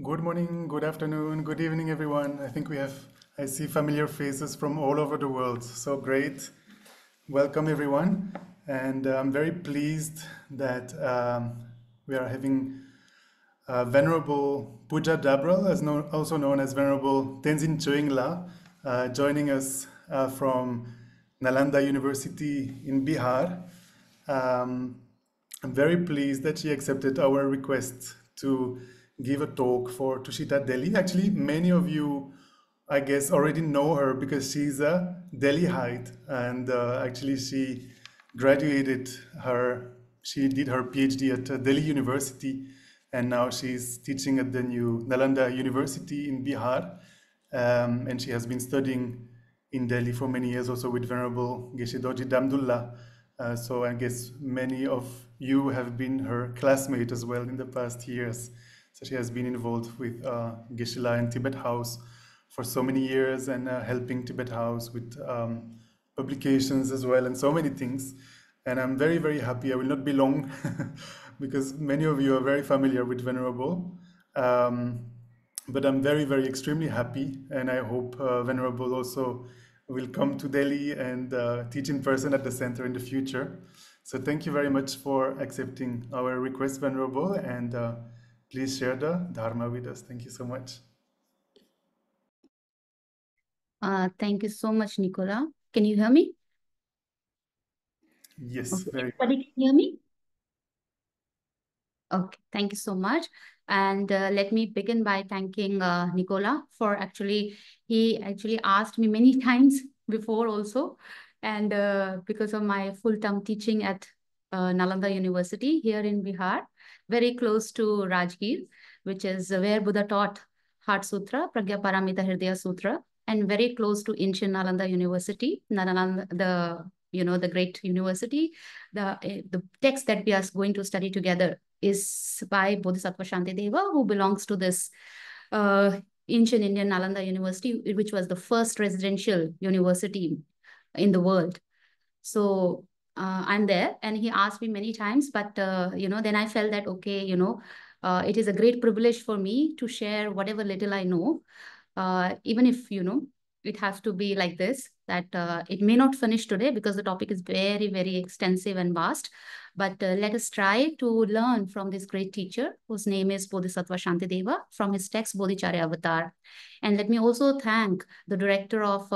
Good morning, good afternoon, good evening, everyone. I see familiar faces from all over the world. So great. Welcome, everyone. And I'm very pleased that we are having Venerable Pooja Dabral, also known as Venerable Tenzin Choyingla, joining us from Nalanda University in Bihar. Um, I'm very pleased that she accepted our request to give a talk for Tushita Delhi. Actually, many of you, I guess, already know her because she's a Delhiite, and actually graduated her, she did her PhD at Delhi University, and now she's teaching at the new Nalanda University in Bihar, and she has been studying in Delhi for many years, also with Venerable Geshe Dorji Damdullah. So I guess many of you have been her classmate as well in the past years. So she has been involved with Geshe-la and Tibet House for so many years and helping Tibet House with publications as well and so many things. And I'm very, very happy. I will not be long because many of you are very familiar with Venerable. But I'm very, very extremely happy, and I hope Venerable also will come to Delhi and teach in person at the center in the future. So thank you very much for accepting our request, Venerable, and please share the Dharma with us. Thank you so much. Thank you so much, Nicola. Can you hear me? Yes, okay. very Everybody can hear me? Okay, thank you so much. And let me begin by thanking Nicola for he actually asked me many times before also. And because of my full-time teaching at Nalanda University here in Bihar, very close to Rajgir, which is where Buddha taught Heart Sutra, Pragya Paramita Hridaya Sutra, and very close to ancient Nalanda University, Nalanda, the great university. The text that we are going to study together is by Bodhisattva Śāntideva, who belongs to this ancient Indian Nalanda University, which was the first residential university in the world. So I'm there, and he asked me many times, but then I felt that, okay, it is a great privilege for me to share whatever little I know, even if, it has to be like this, that it may not finish today because the topic is very, very extensive and vast. But let us try to learn from this great teacher, whose name is Bodhisattva Śāntideva, from his text Bodhicaryāvatāra. And let me also thank the director of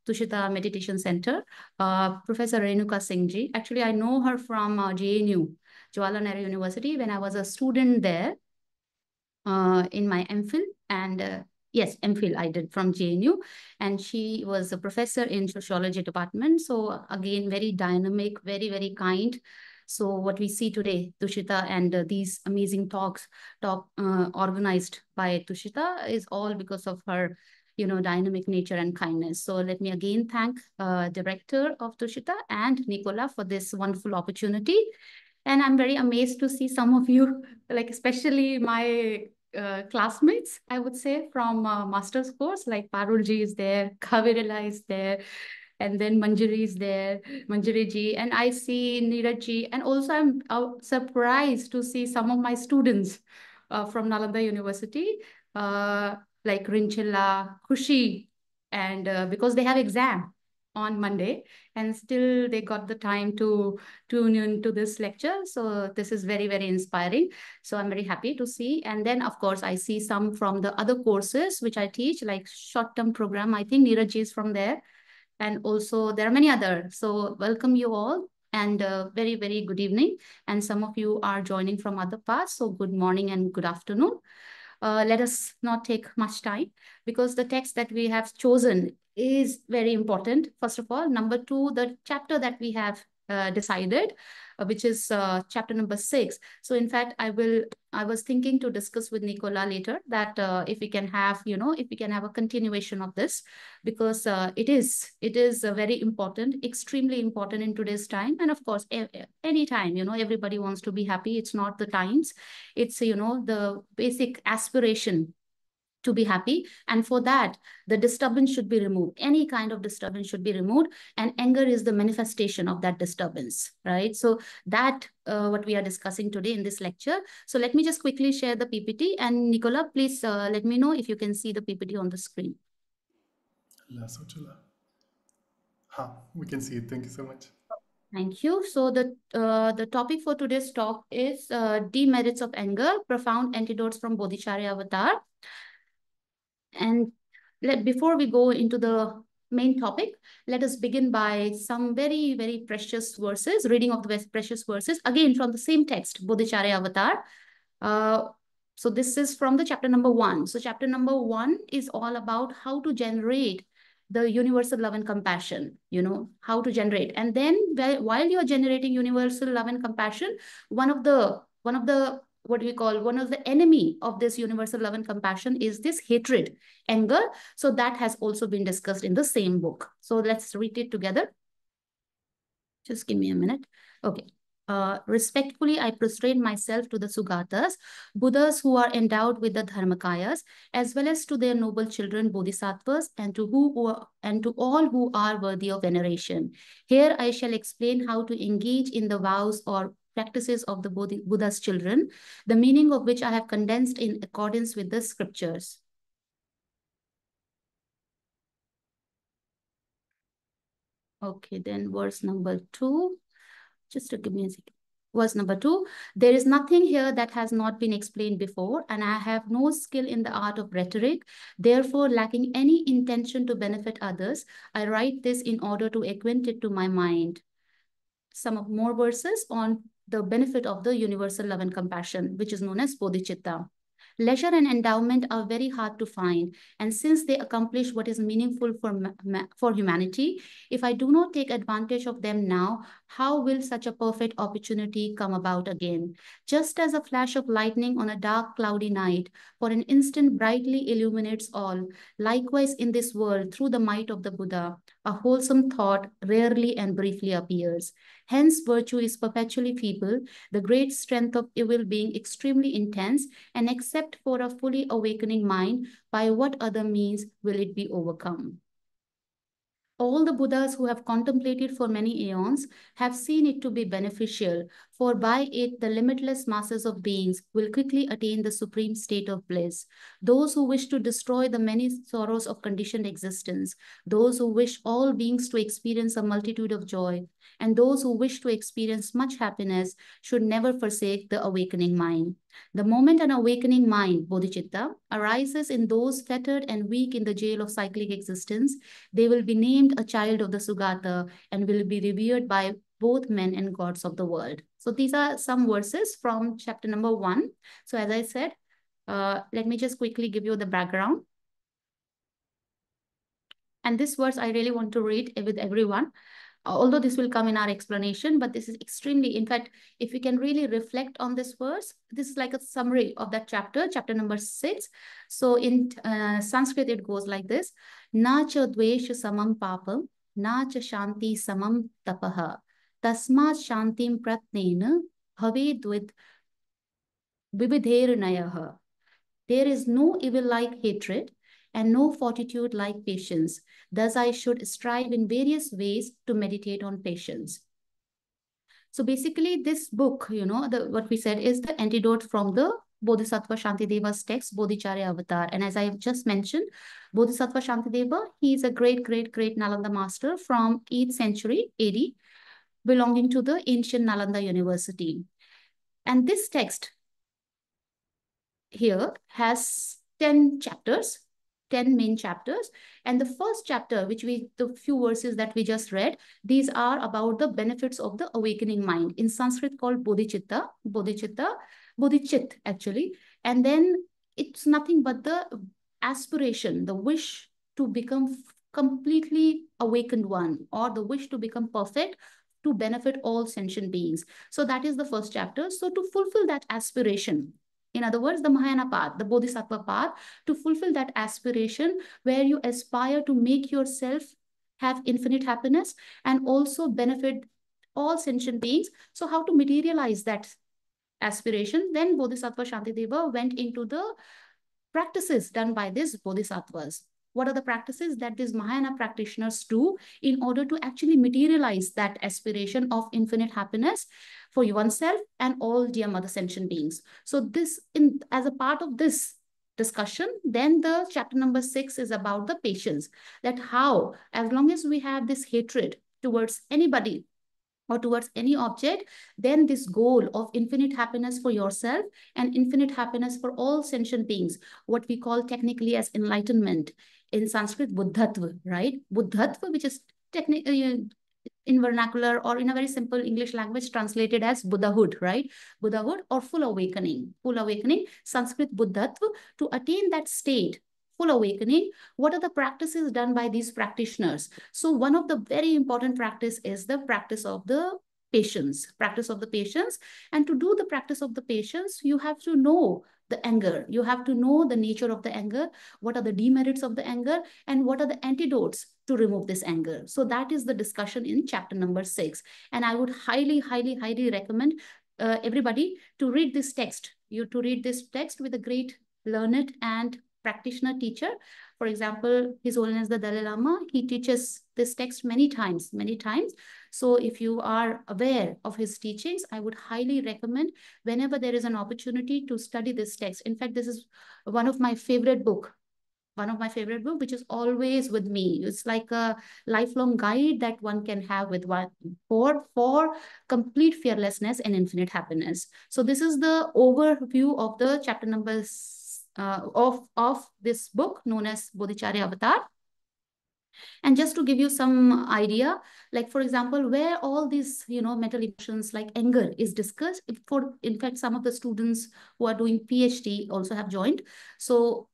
Tushita Meditation Center, Professor Renuka Singh ji. Actually, I know her from JNU, Jawaharlal Nehru University, when I was a student there in my MPhil. And yes, MPhil I did from JNU. And she was a professor in sociology department. So again, very dynamic, very, very kind. So what we see today, Tushita, and these amazing talks organized by Tushita is all because of her dynamic nature and kindness. So let me again thank director of Tushita and Nicola for this wonderful opportunity. And I'm very amazed to see some of you, like especially my classmates, I would say, from master's course, like Parulji is there, Kavirila is there, and then Manjari is there, Manjari ji, and I see Neeraj ji, and also I'm surprised to see some of my students from Nalanda University, like Rinchilla, Khushi, and because they have exam on Monday, and still they got the time to tune into this lecture. So this is very, very inspiring. So I'm very happy to see. And then, of course, I see some from the other courses which I teach, like short-term program. I think Neeraj ji is from there. And also there are many others. So welcome you all, and very, very good evening. And some of you are joining from other parts. So good morning and good afternoon. Let us not take much time, because the text that we have chosen is very important. First of all, number two, the chapter that we have decided, which is chapter number 6. So in fact, I was thinking to discuss with Nicola later that if we can have, if we can have a continuation of this, because it is very important, extremely important in today's time. And of course, any time, everybody wants to be happy. It's not the times, it's, the basic aspiration to be happy. And for that, the disturbance should be removed. Any kind of disturbance should be removed. And anger is the manifestation of that disturbance, right? So that what we are discussing today in this lecture. So let me just quickly share the PPT. And Nicola, please let me know if you can see the PPT on the screen. We can see it. Thank you so much. Thank you. So the topic for today's talk is Demerits of Anger, Profound Antidotes from Bodhicaryāvatāra. And before we go into the main topic, let us begin by some very, very precious verses, reading of the precious verses, again from the same text, Bodhicaryāvatāra. So this is from the chapter number 1. So chapter number 1 is all about how to generate the universal love and compassion, how to generate. And then while you're generating universal love and compassion, one of the what we call one of the enemy of this universal love and compassion is this hatred, anger. So that has also been discussed in the same book. So let's read it together. Just give me a minute. Okay. Respectfully, I prostrate myself to the Sugatas, Buddhas who are endowed with the Dharmakayas, as well as to their noble children, Bodhisattvas, and to all who are worthy of veneration. Here I shall explain how to engage in the vows or practices of the Buddha's children, the meaning of which I have condensed in accordance with the scriptures. Okay, then verse number 2. Just to give me a second. Verse number 2, there is nothing here that has not been explained before, and I have no skill in the art of rhetoric. Therefore, lacking any intention to benefit others, I write this in order to acquaint it to my mind. Some of more verses on the benefit of the universal love and compassion, which is known as bodhicitta. Leisure and endowment are very hard to find, and since they accomplish what is meaningful for humanity, if I do not take advantage of them now, how will such a perfect opportunity come about again? Just as a flash of lightning on a dark, cloudy night for an instant brightly illuminates all, likewise in this world, through the might of the Buddha, a wholesome thought rarely and briefly appears. Hence, virtue is perpetually feeble, the great strength of evil being extremely intense, and except for a fully awakening mind, by what other means will it be overcome? All the Buddhas who have contemplated for many aeons have seen it to be beneficial, for by it the limitless masses of beings will quickly attain the supreme state of bliss. Those who wish to destroy the many sorrows of conditioned existence, those who wish all beings to experience a multitude of joy, and those who wish to experience much happiness should never forsake the awakening mind. The moment an awakening mind, bodhicitta, arises in those fettered and weak in the jail of cyclic existence, they will be named a child of the Sugata and will be revered by both men and gods of the world. So these are some verses from chapter number 1. So as I said, let me just quickly give you the background. And this verse I really want to read with everyone. Although this will come in our explanation, but this is extremely, in fact, if we can really reflect on this verse, this is like a summary of that chapter, chapter number 6. So in Sanskrit, it goes like this: Na cha dvesha samam papam, na cha shanti samam tapaha, tasmat shantim pratnena bhavedvid vividhernayaha. There is no evil like hatred, and no fortitude like patience. Thus I should strive in various ways to meditate on patience. So basically this book, what we said is the antidote from the Bodhisattva Śāntideva's text, Bodhicaryāvatāra. And as I have just mentioned, Bodhisattva Śāntideva, he is a great Nalanda master from 8th century AD, belonging to the ancient Nalanda University. And this text here has 10 chapters. 10 main chapters, and the first chapter, the few verses that we just read, these are about the benefits of the awakening mind, in Sanskrit called bodhicitta, bodhicit actually, and then it's nothing but the aspiration, the wish to become completely awakened one, or the wish to become perfect, to benefit all sentient beings. So that is the first chapter. So to fulfill that aspiration, in other words, the Mahayana path, the Bodhisattva path, to fulfill that aspiration where you aspire to make yourself have infinite happiness and also benefit all sentient beings. So how to materialize that aspiration? Then Bodhisattva Śāntideva went into the practices done by these bodhisattvas. What are the practices that these Mahayana practitioners do in order to actually materialize that aspiration of infinite happiness for oneself and all dear mother sentient beings? So this, as a part of this discussion, then the chapter number 6 is about the patience, that how, as long as we have this hatred towards anybody or towards any object, then this goal of infinite happiness for yourself and infinite happiness for all sentient beings, what we call technically as enlightenment, in Sanskrit, Buddhatva, right? Buddhatva, which is technically in vernacular or in a very simple English language translated as Buddhahood, right? Buddhahood or full awakening, Sanskrit Buddhatva. To attain that state, full awakening, what are the practices done by these practitioners? So one of the very important practice is the practice of the patience, And to do the practice of the patience, you have to know the anger. You have to know the nature of the anger, what are the demerits of the anger, and what are the antidotes to remove this anger. So that is the discussion in chapter number 6. And I would highly, highly, highly recommend everybody to read this text. To read this text with a great learned and practitioner teacher. For example, His Holiness the Dalai Lama, he teaches this text many times. So if you are aware of his teachings, I would highly recommend whenever there is an opportunity to study this text. In fact, this is one of my favorite book, which is always with me. It's like a lifelong guide that one can have with one for complete fearlessness and infinite happiness. So this is the overview of the chapter numbers of this book known as Bodhicaryāvatāra. And just to give you some idea, like for example, where all these, mental emotions like anger is discussed, in fact, some of the students who are doing Ph.D. also have joined. So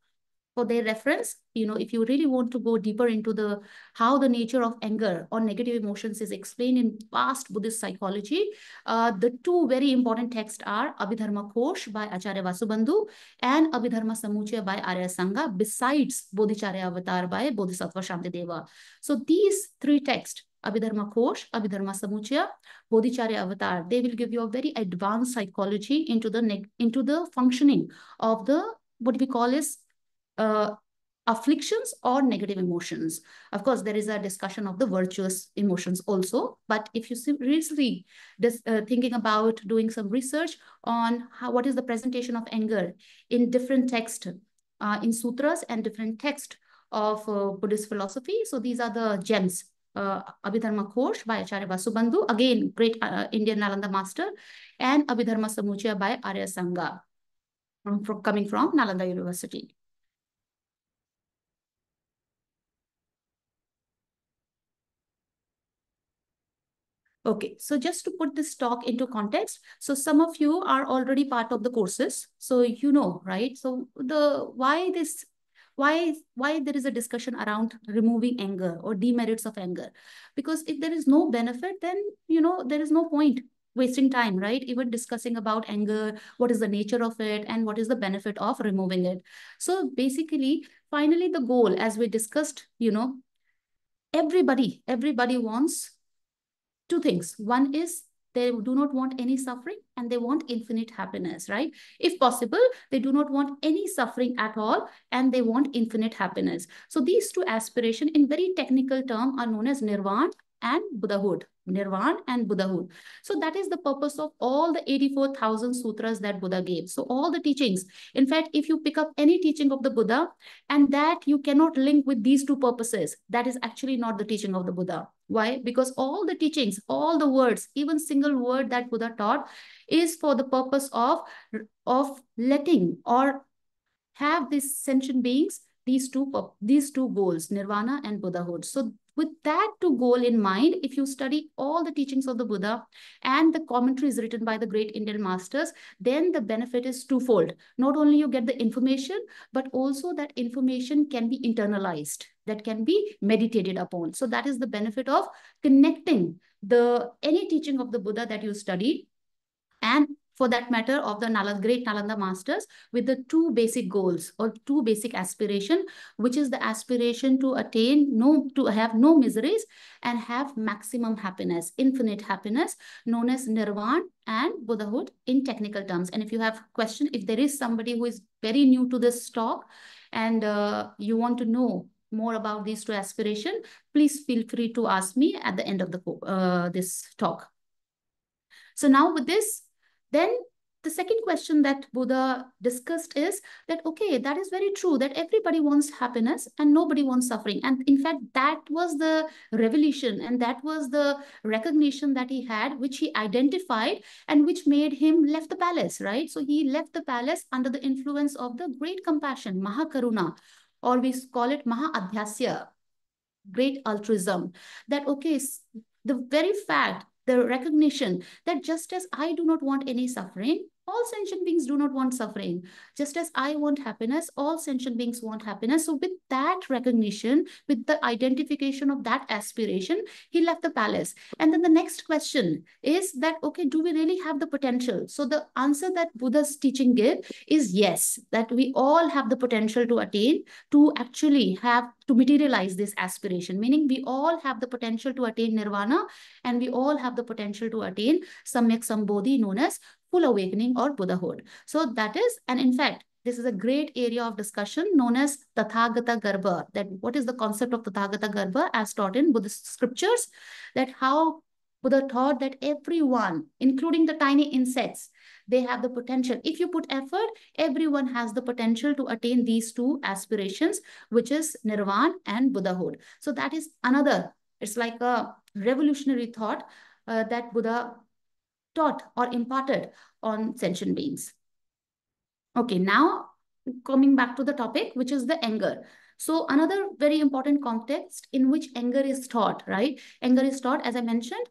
for their reference, if you really want to go deeper into how the nature of anger or negative emotions is explained in past Buddhist psychology, the two very important texts are Abhidharma Kosh by Acharya Vasubandhu and Abhidharma Samuchaya by Arya Sangha, besides Bodhicaryāvatāra by Bodhisattva Śāntideva. So these three texts, Abhidharma Kosh, Abhidharma Samuchaya, Bodhicaryāvatāra, they will give you a very advanced psychology into the functioning of what we call is afflictions or negative emotions. Of course, there is a discussion of the virtuous emotions also, but if you seriously thinking about doing some research on what is the presentation of anger in different texts, in sutras and different texts of Buddhist philosophy, so these are the gems. Abhidharma Kosh by Acharya Vasubandhu, again, great Indian Nalanda master, and Abhidharma Samuchaya by Arya Sangha, coming from Nalanda University. Okay, so just to put this talk into context, so some of you are already part of the courses, so right? So why there is a discussion around removing anger or demerits of anger? Because if there is no benefit, then there is no point wasting time, right? Even discussing about anger, what is the nature of it and what is the benefit of removing it. So basically, finally, the goal, as we discussed, everybody wants two things. One is they do not want any suffering and they want infinite happiness, right? If possible, they do not want any suffering at all and they want infinite happiness. So these two aspirations in very technical term are known as nirvana and Buddhahood. So that is the purpose of all the 84,000 sutras that Buddha gave. So all the teachings, in fact, if you pick up any teaching of the Buddha and that you cannot link with these two purposes, that is actually not the teaching of the Buddha. Why? Because all the teachings, all the words, even single word that Buddha taught is for the purpose of letting or have these sentient beings these two goals, nirvana and Buddhahood. So with that two goal in mind, if you study all the teachings of the Buddha and the commentaries written by the great Indian masters, then the benefit is twofold. Not only you get the information, but also that information can be internalized, that can be meditated upon. So that is the benefit of connecting any teaching of the Buddha that you study and for that matter, of the great Nalanda masters, with the two basic goals or two basic aspiration, which is the aspiration to have no miseries and have maximum happiness, infinite happiness, known as nirvana and Buddhahood in technical terms. And if you have question, if there is somebody who is very new to this talk and you want to know more about these two aspirations, please feel free to ask me at the end of the this talk. So now with this, then the second question that Buddha discussed is that, okay, that is very true that everybody wants happiness and nobody wants suffering. And in fact, that was the revelation and that was the recognition that he had, which he identified and which made him left the palace, right? So he left the palace under the influence of the great compassion, Mahakaruna, or we call it Maha-Adhyasya, great altruism. That, okay, the very fact, the recognition that just as I do not want any suffering, all sentient beings do not want suffering. Just as I want happiness, all sentient beings want happiness. So with that recognition, with the identification of that aspiration, he left the palace. And then the next question is that, okay, do we really have the potential? So the answer that Buddha's teaching give is yes, that we all have the potential to attain, to actually have, to materialize this aspiration, meaning we all have the potential to attain nirvana and we all have the potential to attain samyak sambodhi, known as full awakening or Buddhahood. So that is, and in fact, this is a great area of discussion known as Tathagata Garbha. That what is the concept of Tathagata Garbha as taught in Buddhist scriptures, that how Buddha taught that everyone, including the tiny insects, they have the potential. If you put effort, everyone has the potential to attain these two aspirations, which is nirvana and Buddhahood. So that is another, it's like a revolutionary thought that Buddha taught or imparted on sentient beings. Okay, now coming back to the topic, which is the anger. So another very important context in which anger is taught, right? Anger is taught, as I mentioned,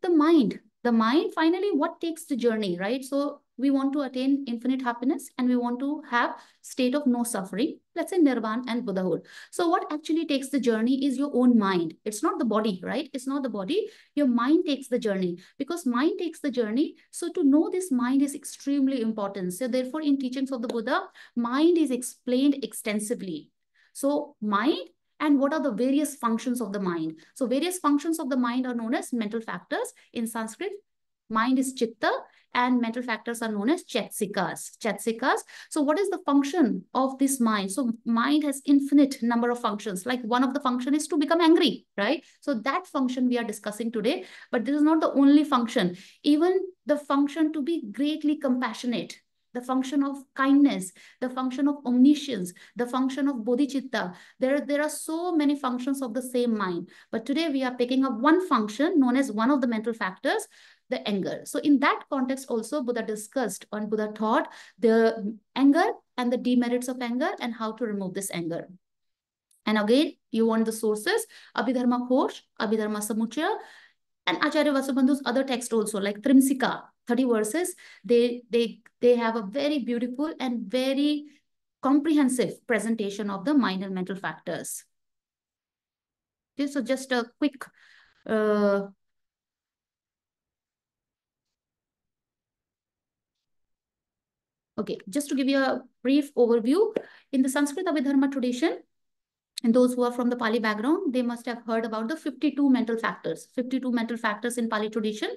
the mind. The mind, finally, what takes the journey, right? So we want to attain infinite happiness and we want to have state of no suffering, let's say nirvana and Buddhahood. So what actually takes the journey is your own mind. It's not the body, right? It's not the body. Your mind takes the journey, because mind takes the journey. So to know this mind is extremely important. So therefore, in teachings of the Buddha, mind is explained extensively. So mind, and what are the various functions of the mind? So various functions of the mind are known as mental factors. In Sanskrit, mind is chitta and mental factors are known as chaitsikas. Chaitsikas. So what is the function of this mind? So mind has infinite number of functions. Like one of the function is to become angry, right? So that function we are discussing today, but this is not the only function. Even the function to be greatly compassionate, the function of kindness, the function of omniscience, the function of bodhicitta. There are so many functions of the same mind. But today we are picking up one function known as one of the mental factors, the anger. So in that context also, Buddha discussed and Buddha taught the anger and the demerits of anger and how to remove this anger. And again, you want the sources, Abhidharma Kosh, Abhidharma Samuchaya, and Acharya Vasubandhu's other text also, like Trimsika, 30 verses, they have a very beautiful and very comprehensive presentation of the mind and mental factors. Okay, so just a quick okay, just to give you a brief overview, in the Sanskrit Abhidharma tradition, and those who are from the Pali background, they must have heard about the 52 mental factors, 52 mental factors in Pali tradition.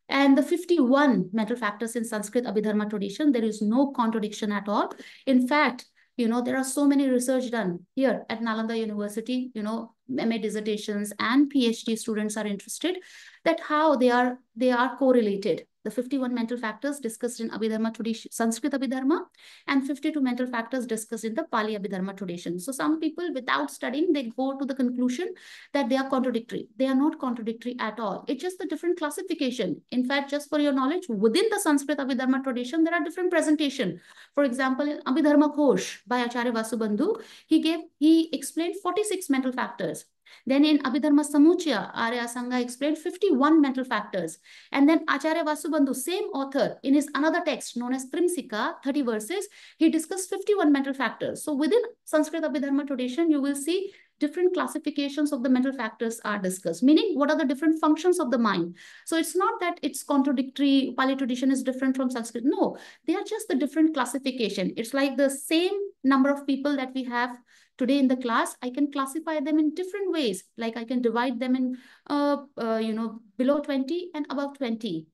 And the 51 mental factors in Sanskrit Abhidharma tradition, there is no contradiction at all. In fact, you know, there are so many research done here at Nalanda University, you know, MA dissertations and PhD students are interested that how they are correlated. The 51 mental factors discussed in Abhidharma tradition, Sanskrit Abhidharma, and 52 mental factors discussed in the Pali Abhidharma tradition. So some people, without studying, they go to the conclusion that they are contradictory. They are not contradictory at all. It's just a different classification. In fact, just for your knowledge, within the Sanskrit Abhidharma tradition, there are different presentation. For example, in Abhidharma Kosh by Acharya Vasubandhu, he explained 46 mental factors. Then in Abhidharma Samuchaya, Arya Sangha explained 51 mental factors. And then Acharya Vasubandhu, same author, in his another text known as Trimsika, 30 verses, he discussed 51 mental factors. So within Sanskrit Abhidharma tradition, you will see different classifications of the mental factors are discussed, meaning what are the different functions of the mind. So it's not that it's contradictory, Pali tradition is different from Sanskrit. No, they are just the different classification. It's like the same number of people that we have today in the class, I can classify them in different ways. Like I can divide them in, below 20 and above 20.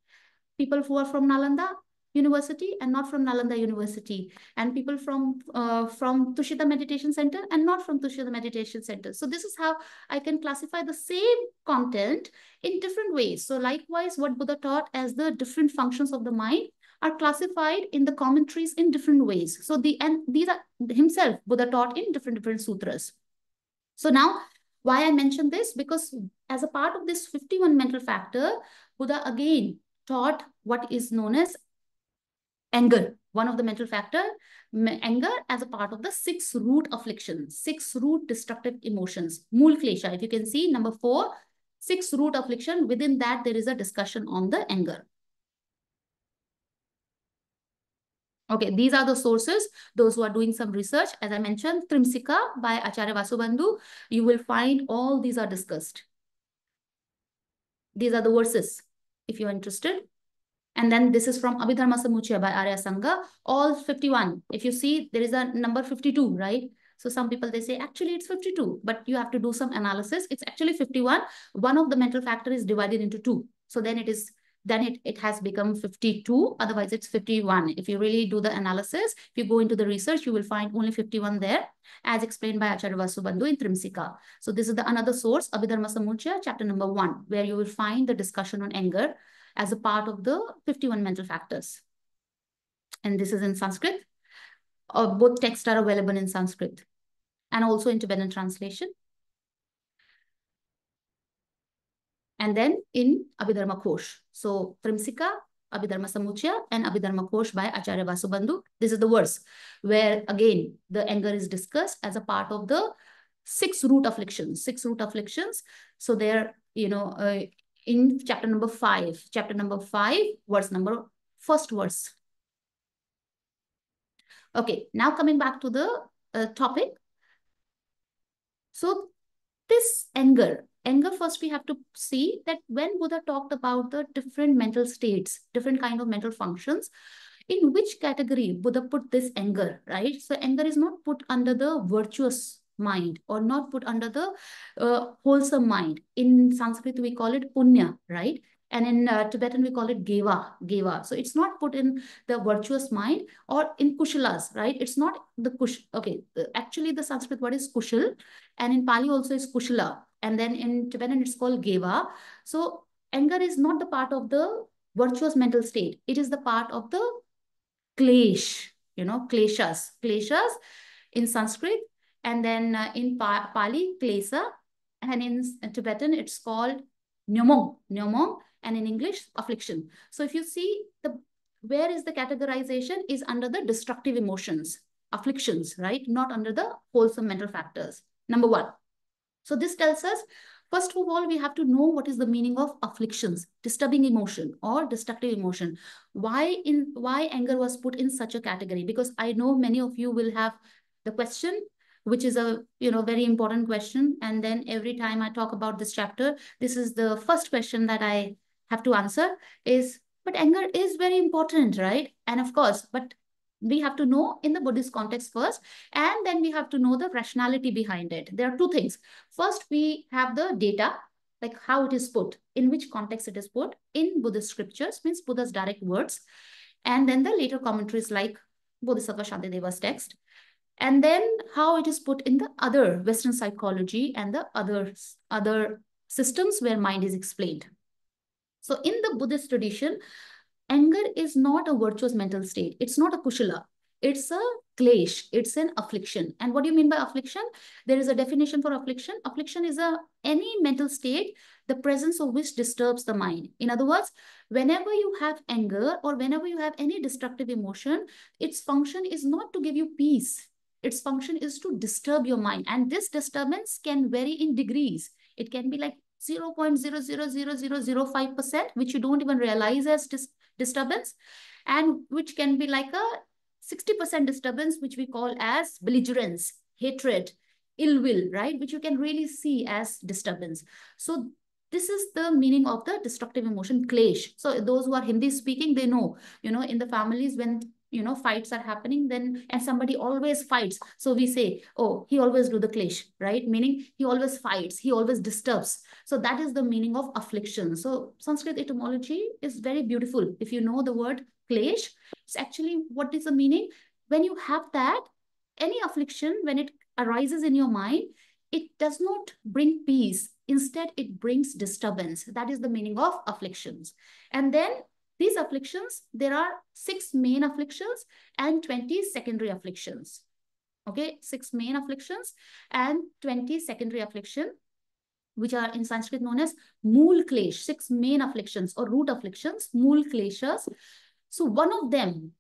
People who are from Nalanda University and not from Nalanda University, and people from Tushita Meditation Center and not from Tushita Meditation Center. So this is how I can classify the same content in different ways. So likewise, what Buddha taught as the different functions of the mind are classified in the commentaries in different ways. So these are himself, Buddha taught in different sutras. So now, why I mentioned this? Because as a part of this 51 mental factor, Buddha again taught what is known as anger, one of the mental factor, anger as a part of the 6 root afflictions, 6 root destructive emotions, Mool Klesha. If you can see number 4, 6 root affliction, within that there is a discussion on the anger. Okay, these are the sources, those who are doing some research. As I mentioned, Trimsika by Acharya Vasubandhu, you will find all these are discussed. These are the verses, if you're interested. And then this is from Abhidharma Samuchaya by Arya Sangha, all 51. If you see, there is a number 52, right? So some people, they say, actually it's 52, but you have to do some analysis. It's actually 51. One of the mental factor is divided into 2. So then it has become 52. Otherwise, it's 51. If you really do the analysis, if you go into the research, you will find only 51 there, as explained by Acharya Vasubandhu in Trimsika. So this is the another source, Abhidharma Samuchaya, chapter number 1, where you will find the discussion on anger as a part of the 51 mental factors. And this is in Sanskrit. Both texts are available in Sanskrit and also in Tibetan translation. And then in Abhidharma Kosh. So Trimsika, Abhidharma Samuchaya, and Abhidharma Kosh by Acharya Vasubandhu. This is the verse where again the anger is discussed as a part of the 6 root afflictions. 6 root afflictions. So there, in chapter number 5, verse number, first verse. Okay, now coming back to the topic. So this anger, first we have to see that when Buddha talked about the different mental states, different kind of mental functions, in which category Buddha put this anger, right? So anger is not put under the virtuous mind or not put under the wholesome mind. In Sanskrit, we call it punya, right? And in Tibetan, we call it geva. So it's not put in the virtuous mind or in kushalas, right? It's not the kush. Okay, actually the Sanskrit word is kushal, and in Pali also is kushala. And then in Tibetan, it's called geva. So anger is not the part of the virtuous mental state. It is the part of the klesh, kleshas in Sanskrit. And then in Pali, klesa. And in Tibetan, it's called nyomong. And in English, affliction. So if you see where is the categorization is under the destructive emotions, afflictions, right? Not under the wholesome mental factors. Number 1. So this tells us, first of all, we have to know what is the meaning of afflictions, disturbing emotion or destructive emotion. Why anger was put in such a category? Because I know many of you will have the question, which is a very important question. And then every time I talk about this chapter, this is the first question that I have to answer is, but anger is very important, right? And of course, but we have to know in the Buddhist context first, and then we have to know the rationality behind it. There are 2 things. First, we have the data, like how it is put, in which context it is put in Buddhist scriptures, means Buddha's direct words, and then the later commentaries like Bodhisattva Śāntideva's text, and then how it is put in the other Western psychology and the other systems where mind is explained. So in the Buddhist tradition, anger is not a virtuous mental state. It's not a kushala. It's a klesh. It's an affliction. And what do you mean by affliction? There is a definition for affliction. Affliction is any mental state, the presence of which disturbs the mind. In other words, whenever you have anger or whenever you have any destructive emotion, its function is not to give you peace. Its function is to disturb your mind. And this disturbance can vary in degrees. It can be like 0.000005%, which you don't even realize as disturbance, and which can be like a 60% disturbance, which we call as belligerence, hatred, ill will, right? Which you can really see as disturbance. So this is the meaning of the destructive emotion, klesh. So those who are Hindi speaking, they know, in the families when, fights are happening, then, and somebody always fights. So we say, oh, he always do the klesh, right? Meaning he always fights, he always disturbs. So that is the meaning of affliction. So Sanskrit etymology is very beautiful. If you know the word klesh, it's actually, what is the meaning? When you have that, any affliction, when it arises in your mind, it does not bring peace. Instead, it brings disturbance. That is the meaning of afflictions. And then these afflictions, there are 6 main afflictions and 20 secondary afflictions. Okay, 6 main afflictions and 20 secondary affliction, which are in Sanskrit known as mool klesh, 6 main afflictions or root afflictions, mool kleshas. So one of them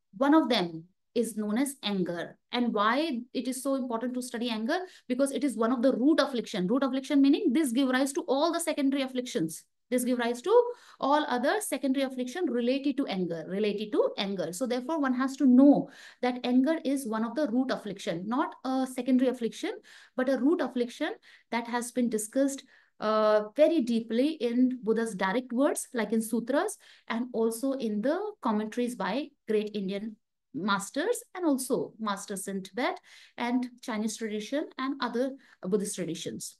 is known as anger. And why it is so important to study anger? Because it is one of the root affliction. Root affliction meaning this give rise to all the secondary afflictions. This give rise to all other secondary affliction related to anger. So therefore, one has to know that anger is one of the root affliction, not a secondary affliction, but a root affliction that has been discussed very deeply in Buddha's direct words, like in sutras, and also in the commentaries by great Indian masters and also masters in Tibet and Chinese tradition and other Buddhist traditions.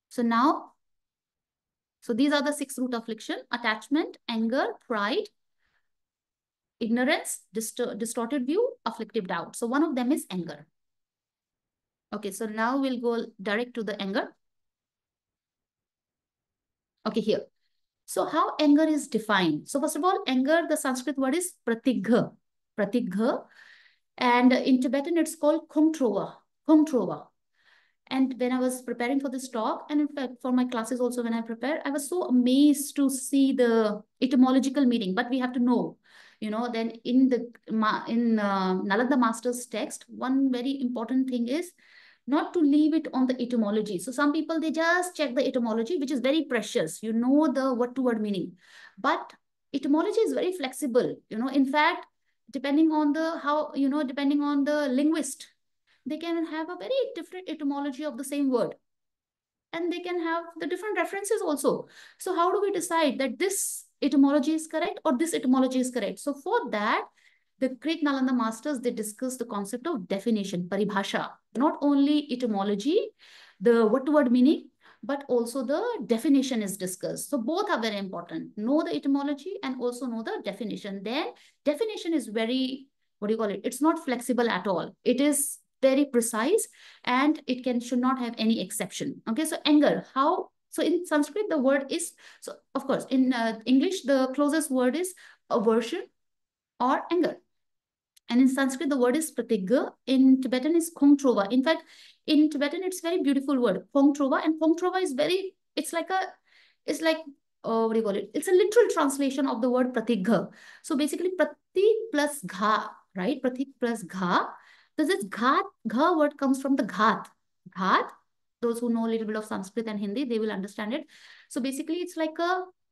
So now, so these are the 6 root affliction: attachment, anger, pride, ignorance, distorted view, afflictive doubt. So one of them is anger. Okay, so now we'll go direct to the anger. Okay, here. So how anger is defined? So first of all, anger, the Sanskrit word is pratigha. And in Tibetan, it's called kongtrova. And when I was preparing for this talk, and in fact, for my classes also when I prepared, I was so amazed to see the etymological meaning. But we have to know, then in Nalanda Master's text, one very important thing is not to leave it on the etymology. So some people, they just check the etymology, which is very precious. You know the word-to-word meaning. But etymology is very flexible. In fact, depending on the linguist, they can have a very different etymology of the same word. And they can have the different references also. So how do we decide that this etymology is correct or this etymology is correct? So for that, the great Nalanda masters, they discuss the concept of definition, paribhasha. Not only etymology, the word-to-word meaning, but also the definition is discussed. So both are very important. Know the etymology and also know the definition. Then definition is very, it's not flexible at all. It is very precise and it should not have any exception. Okay, so anger, how? So in Sanskrit, the word is, so of course, in English, the closest word is aversion or anger. And in Sanskrit, the word is pratigha. In Tibetan is kongtrova. In fact, in Tibetan, it's very beautiful word, kongtrova. And kongtrova is it's like, it's a literal translation of the word pratigha. So basically, prati plus gha, right? Prati plus gha. This gha word comes from the ghat. Ghat, those who know a little bit of Sanskrit and Hindi, they will understand it. So basically, it's like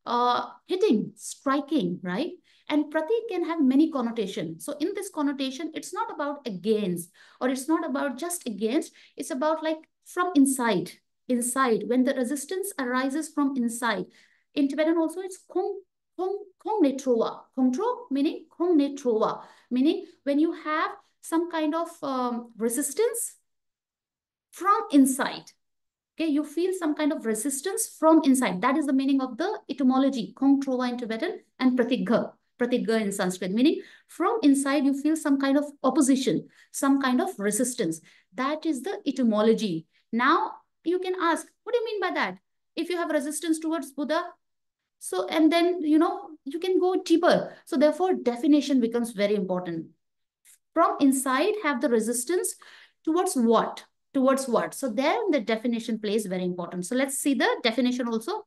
a hitting, striking, right? And prati can have many connotations. So in this connotation, it's not about against, or it's not about just against. It's about like from inside, when the resistance arises from inside. In Tibetan also, it's kong netrova. Kongtro meaning kong netrova, meaning when you have some kind of resistance from inside. Okay, you feel some kind of resistance from inside. That is the meaning of the etymology, kongtrova in Tibetan and pratigha in Sanskrit, meaning from inside you feel some kind of opposition, some kind of resistance. That is the etymology. Now you can ask, what do you mean by that? If you have resistance towards Buddha, so, and then, you can go deeper. So therefore, definition becomes very important. From inside, have the resistance towards what? Towards what? So there the definition plays very important. So let's see the definition also.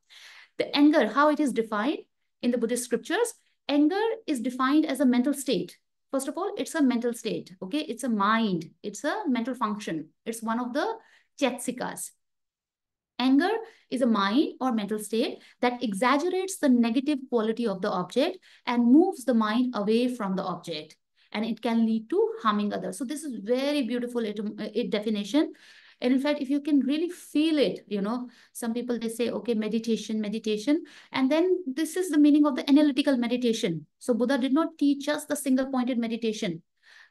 The anger, how it is defined in the Buddhist scriptures. Anger is defined as a mental state. First of all, it's a mental state. Okay, it's a mind. It's a mental function. It's one of the Chaitsikas. Anger is a mind or mental state that exaggerates the negative quality of the object and moves the mind away from the object. And it can lead to harming others. So this is very beautiful definition. And in fact, if you can really feel it, some people, they say, okay, meditation, meditation. And then this is the meaning of the analytical meditation. So Buddha did not teach us the single pointed meditation,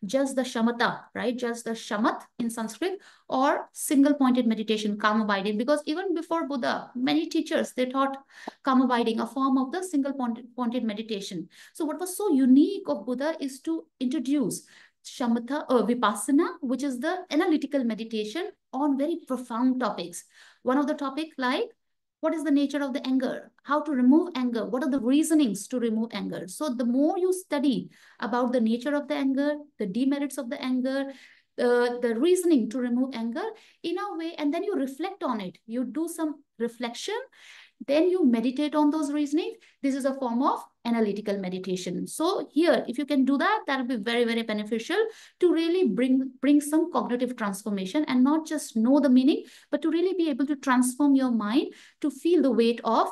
just the shamatha, right? Just the shamat in Sanskrit, or single pointed meditation, calm abiding. Because even before Buddha, many teachers, they taught calm abiding, a form of the single pointed meditation. So what was so unique of Buddha is to introduce shamatha or vipassana, which is the analytical meditation on very profound topics. One of the topic like, what is the nature of the anger? How to remove anger? What are the reasonings to remove anger? So the more you study about the nature of the anger, the demerits of the anger, the reasoning to remove anger in a way, and then you reflect on it. You do some reflection, then you meditate on those reasonings. This is a form of analytical meditation. So here, if you can do that, that will be very, very beneficial to really bring some cognitive transformation, and not just know the meaning, but to really be able to transform your mind to feel the weight of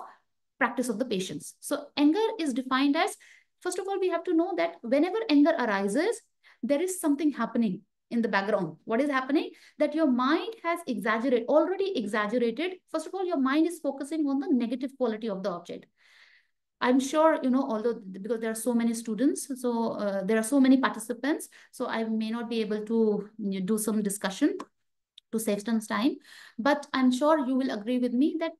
practice of the patience. So anger is defined as, first of all, we have to know that whenever anger arises, there is something happening in the background. What is happening? That your mind has already exaggerated. First of all, your mind is focusing on the negative quality of the object. I'm sure, although because there are so many students, so there are so many participants, so I may not be able to do some discussion to save some time, but I'm sure you will agree with me that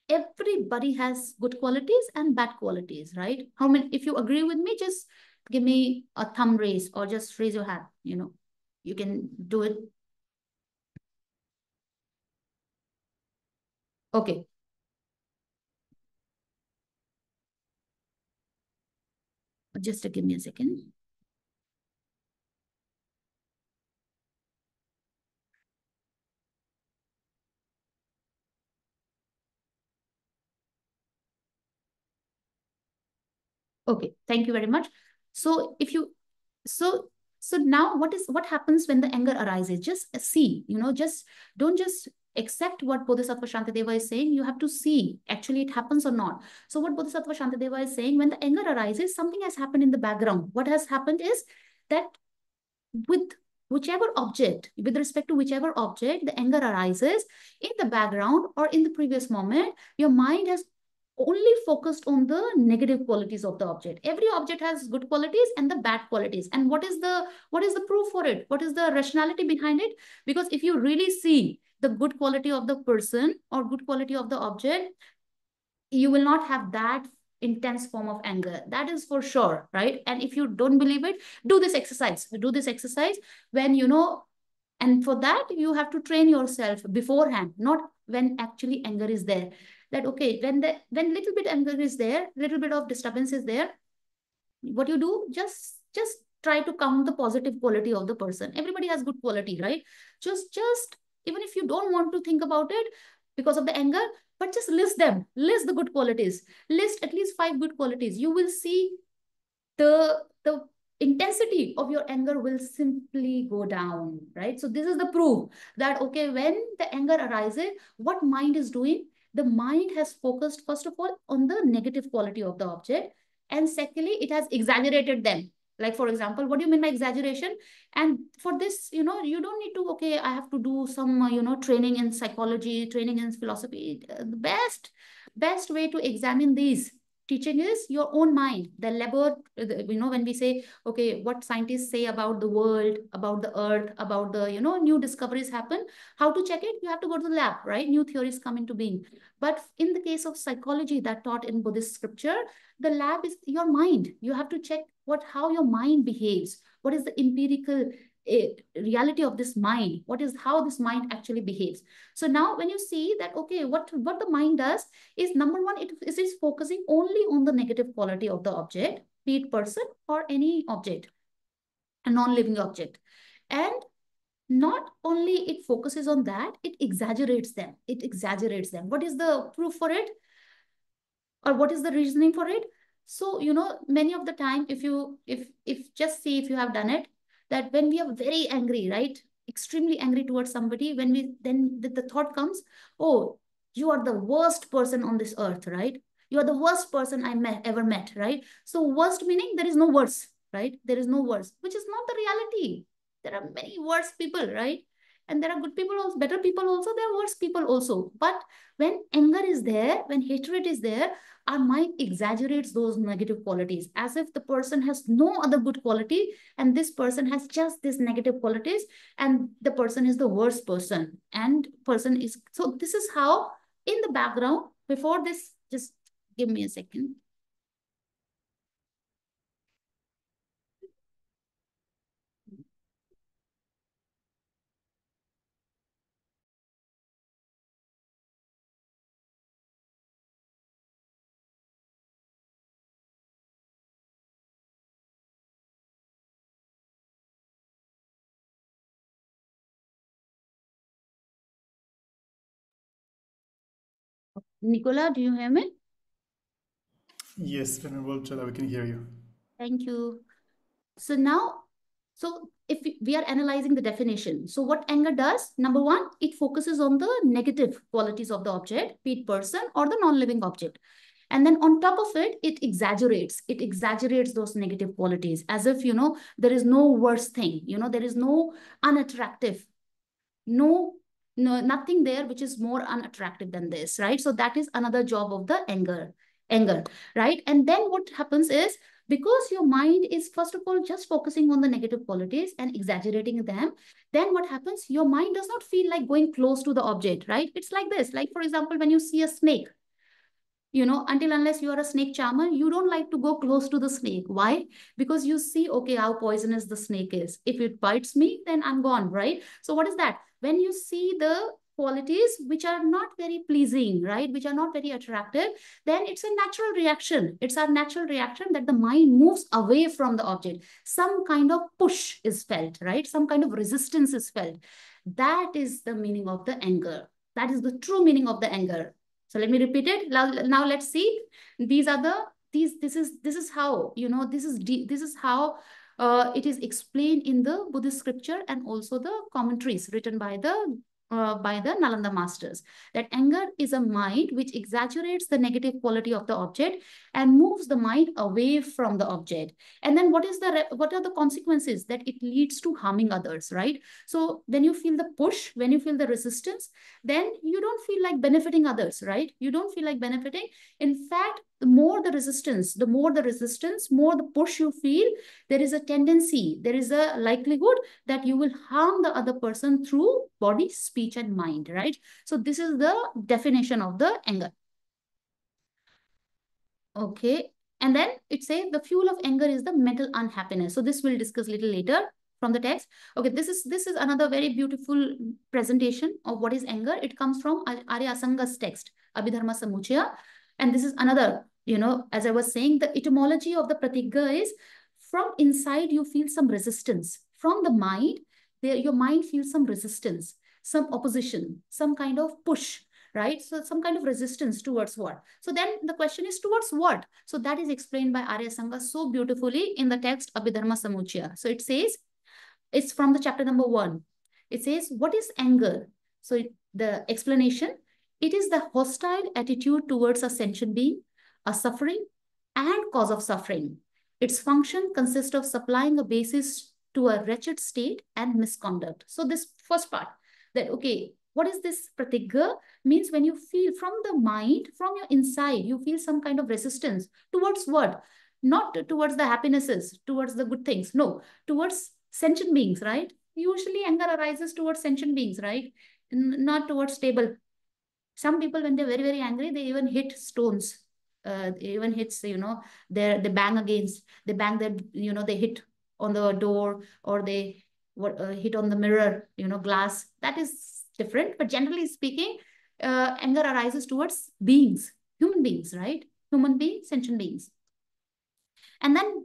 everybody has good qualities and bad qualities, right? How many, if you agree with me, just give me a thumb raise, or just raise your hand, you can do it. Okay. Just give me a second. Okay, thank you very much. So so now what happens when the anger arises? Just see, just don't just accept what Bodhisattva Śāntideva is saying. You have to see actually it happens or not. So what Bodhisattva Śāntideva is saying, when the anger arises, something has happened in the background. What has happened is that with with respect to whichever object the anger arises, in the background or in the previous moment, your mind has only focused on the negative qualities of the object. Every object has good qualities and the bad qualities. And what is the proof for it? What is the rationality behind it? Because if you really see the good quality of the person or good quality of the object, you will not have that intense form of anger. That is for sure, right? And if you don't believe it, do this exercise. Do this exercise when and for that, you have to train yourself beforehand, not when actually anger is there. That, okay, when little bit anger is there, little bit of disturbance is there, what you do, just try to count the positive quality of the person. Everybody has good quality, right? Just even if you don't want to think about it because of the anger, but just list them. List the good qualities. List at least 5 good qualities. You will see the intensity of your anger will simply go down, right? So this is the proof that, okay, when the anger arises, what mind is doing? The mind has focused, first of all, on the negative quality of the object. And secondly, it has exaggerated them. Like, for example, what do you mean by exaggeration? And for this, you don't need to, okay, I have to do some, training in psychology, training in philosophy. The best way to examine these teaching is your own mind. The lab, when we say, okay, what scientists say about the world, about the earth, about the, new discoveries happen, how to check it? You have to go to the lab, right? New theories come into being. But in the case of psychology that taught in Buddhist scripture, the lab is your mind. You have to check how your mind behaves. What is the empirical reality of this mind? How this mind actually behaves? So now when you see that, okay, what the mind does is, number one, it is focusing only on the negative quality of the object, be it person or any object, a non-living object. And not only it focuses on that, it exaggerates them. What is the proof for it? Or what is the reasoning for it? So, many of the time, if just see if you have done it, that when we are very angry, right, extremely angry towards somebody, then the thought comes, oh, you are the worst person on this earth, right? You are the worst person ever met, right? So worst meaning there is no worse, right? There is no worse, which is not the reality. There are many worse people, right? And there are good people also, better people also, there are worse people also. But when anger is there, when hatred is there, our mind exaggerates those negative qualities as if the person has no other good quality and this person has just these negative qualities and the person is the worst person. And person is, so this is how in the background, before this, just give me a second. Nicola, do you hear me? Yes, Venerable Chala, we can hear you. Thank you. So now, so if we are analyzing the definition, so what anger does, number one, it focuses on the negative qualities of the object, be it person or the non-living object. And then on top of it, it exaggerates those negative qualities as if, there is no worse thing, there is no unattractive, nothing there which is more unattractive than this, right? So that is another job of the anger, right? And then what happens is, because your mind is first of all just focusing on the negative qualities and exaggerating them, then what happens, your mind does not feel like going close to the object, right? It's like this, like for example, when you see a snake, until unless you are a snake charmer, you don't like to go close to the snake. Why? Because you see, okay, how poisonous the snake is. If it bites me, then I'm gone, right? So what is that? When you see the qualities which are not very pleasing, right, which are not very attractive, then it's a natural reaction. It's a natural reaction that the mind moves away from the object. Some kind of push is felt, right? Some kind of resistance is felt. That is the meaning of the anger. That is the true meaning of the anger. So let me repeat it. Now let's see. This is how, this is how it is explained in the Buddhist scripture and also the commentaries written by the Nalanda masters, that anger is a mind which exaggerates the negative quality of the object and moves the mind away from the object. And then what are the consequences? That it leads to harming others, right? So when you feel the push, when you feel the resistance, then you don't feel like benefiting others, right? You don't feel like benefiting. In fact, the more the resistance, more the push you feel, there is a tendency, there is a likelihood that you will harm the other person through body, speech, and mind, right? So this is the definition of the anger. Okay. And then it says the fuel of anger is the mental unhappiness. So this we'll discuss a little later from the text. Okay, this is another very beautiful presentation of what is anger. It comes from Arya Asanga's text, Abhidharma Samuchaya. And this is another, as I was saying, the etymology of the pratigya is from inside you feel some resistance. From the mind, your mind feels some resistance, some opposition, some kind of push, right? So some kind of resistance towards what? So then the question is towards what? So that is explained by Arya Sangha so beautifully in the text Abhidharma Samuchaya. So it says, it's from the chapter number 1. It says, what is anger? So the explanation, it is the hostile attitude towards a sentient being, a suffering, and cause of suffering. Its function consists of supplying a basis to a wretched state and misconduct. So this first part, that, okay, what is this pratigya? Means when you feel from the mind, from your inside, you feel some kind of resistance towards what? Not towards the happinesses, towards the good things. No, towards sentient beings, right? Usually anger arises towards sentient beings, right? Not towards stable. Some people, when they're very, very angry, they even hit stones. Even hits, they bang against, they bang their, they hit on the door, or they hit on the mirror, glass. That is different. But generally speaking, anger arises towards beings, human beings, right? Human beings, sentient beings. And then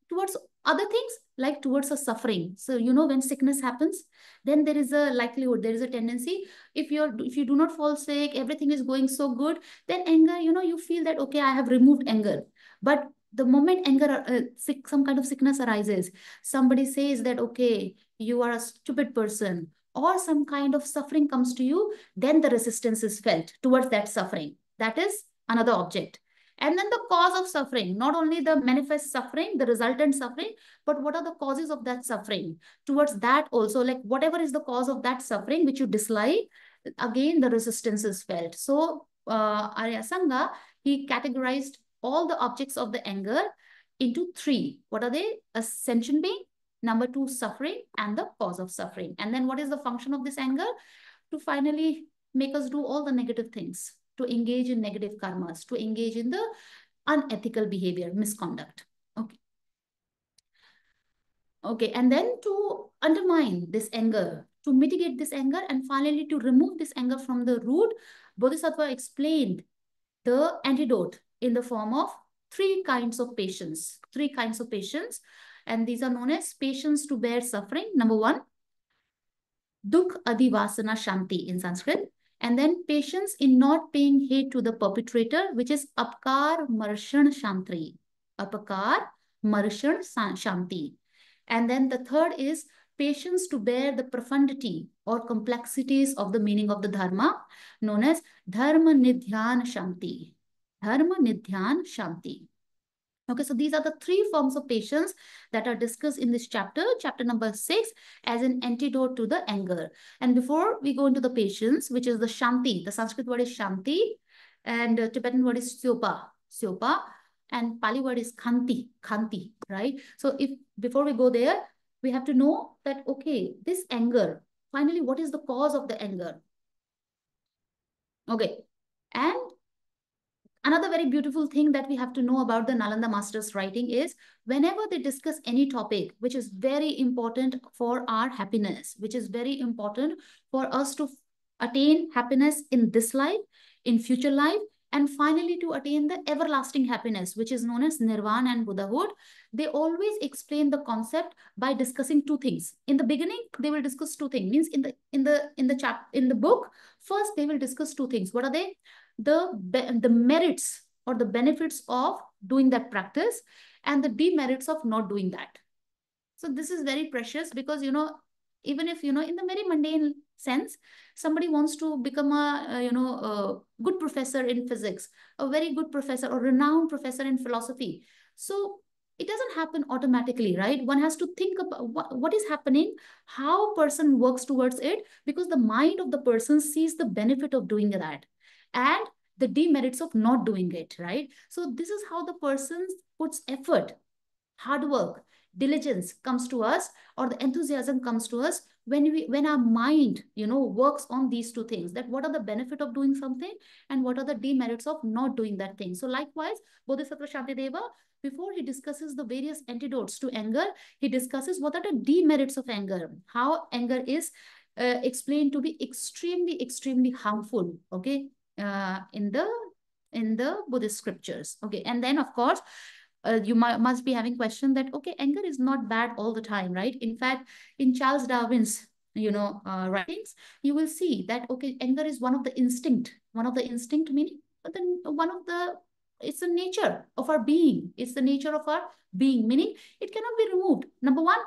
towards other things, like towards a suffering. So, when sickness happens, then there is a likelihood, there is a tendency. If you do not fall sick, everything is going so good, then anger, you feel that, okay, I have removed anger. But the moment anger, some kind of sickness arises, somebody says that, okay, you are a stupid person, or some kind of suffering comes to you, then the resistance is felt towards that suffering. That is another object. And then the cause of suffering, not only the manifest suffering, the resultant suffering, but what are the causes of that suffering? Towards that also, like whatever is the cause of that suffering which you dislike, again, the resistance is felt. So Arya Sangha, he categorized all the objects of the anger into three. What are they? A sentient being, number two, suffering, and the cause of suffering. And then what is the function of this anger? To finally make us do all the negative things, to engage in negative karmas, to engage in the unethical behavior, misconduct. Okay. Okay, and then to undermine this anger, to mitigate this anger, and finally to remove this anger from the root, Bodhisattva explained the antidote in the form of three kinds of patience. Three kinds of patience, and these are known as patience to bear suffering. Number one, Dukh Adivasana Shanti in Sanskrit. And then patience in not paying hate to the perpetrator, which is Apkar Marshan Shanti. Apkar Marshan Shanti. And then the third is patience to bear the profundity or complexities of the meaning of the Dharma, known as Dharma Nidhyan Shanti. Dharma Nidhyan Shanti. Okay, so these are the three forms of patience that are discussed in this chapter, chapter number 6, as an antidote to the anger. And before we go into the patience, which is the Shanti, the Sanskrit word is Shanti, and Tibetan word is Syopa, and Pali word is Khanti, right? So if before we go there, we have to know that, okay, this anger, finally, what is the cause of the anger? Okay, and another very beautiful thing that we have to know about the Nalanda Masters' writing is whenever they discuss any topic which is very important for our happiness, which is very important for us to attain happiness in this life, in future life, and finally to attain the everlasting happiness, which is known as Nirvana and Buddhahood, they always explain the concept by discussing two things. In the beginning, they will discuss two things. Means in the book, first they will discuss two things. What are they? The merits or the benefits of doing that practice and the demerits of not doing that. So this is very precious because, even if, in the very mundane sense, somebody wants to become a good professor in physics, a very good professor or renowned professor in philosophy. So it doesn't happen automatically, right? One has to think about what is happening, how a person works towards it, because the mind of the person sees the benefit of doing that and the demerits of not doing it, right? So this is how the person puts effort, hard work, diligence comes to us, or the enthusiasm comes to us when our mind, works on these two things, that what are the benefit of doing something and what are the demerits of not doing that thing. So likewise, Bodhisattva Śāntideva, before he discusses the various antidotes to anger, he discusses what are the demerits of anger, how anger is explained to be extremely, extremely harmful, okay, in the Buddhist scriptures. Okay, and then of course, you must be having question that, okay, anger is not bad all the time, right? In fact, in Charles Darwin's, writings, you will see that, okay, anger is one of the instinct meaning, but then it's the nature of our being. It's the nature of our being, meaning it cannot be removed. Number one,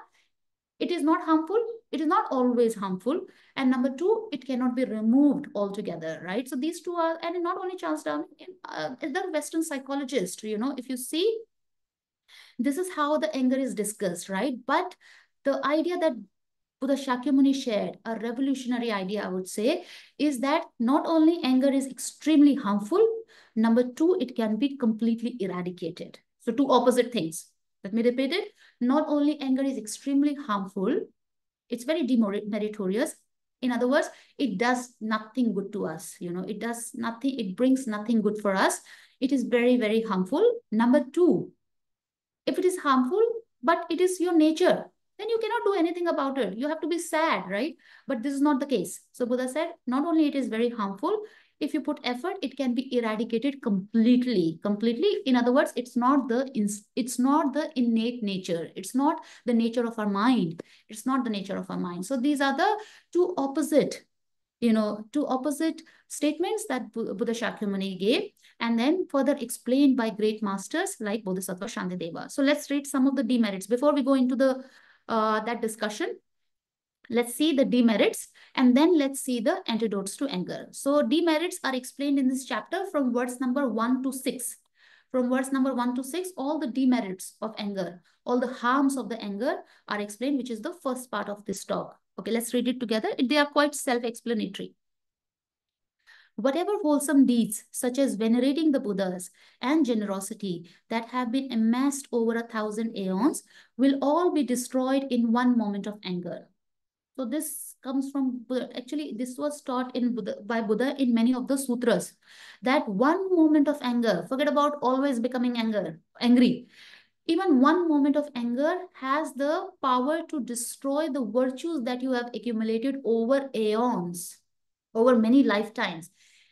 it is not harmful. It is not always harmful. And number two, it cannot be removed altogether, right? So these two are, and not only Charles Darwin, the Western psychologist, if you see, this is how the anger is discussed, right? But the idea that Buddha Shakyamuni shared, a revolutionary idea, I would say, is that not only anger is extremely harmful, number two, it can be completely eradicated. So two opposite things. Let me repeat it. Not only anger is extremely harmful, it's very demeritorious. In other words, it does nothing good to us. It does nothing, it brings nothing good for us. It is very, very harmful. Number two, if it is harmful, but it is your nature, then you cannot do anything about it. You have to be sad, right? But this is not the case. So Buddha said, not only it is very harmful, if you put effort, it can be eradicated completely. In other words, it's not the innate nature. It's not the nature of our mind. It's not the nature of our mind. So these are the two opposite statements that Buddha Shakyamuni gave, and then further explained by great masters like Bodhisattva Śāntideva. So let's read some of the demerits. Before we go into that discussion, let's see the demerits, and then let's see the antidotes to anger. So demerits are explained in this chapter from words number 1 to 6. From verse number 1 to 6, all the demerits of anger, all the harms of the anger are explained, which is the first part of this talk. Okay, let's read it together. They are quite self-explanatory. Whatever wholesome deeds, such as venerating the Buddhas and generosity that have been amassed over 1,000 aeons, will all be destroyed in one moment of anger. So this comes from Buddha. Actually, this was taught in by Buddha in many of the sutras. That one moment of anger, forget about always becoming angry. Even one moment of anger has the power to destroy the virtues that you have accumulated over aeons, over many lifetimes.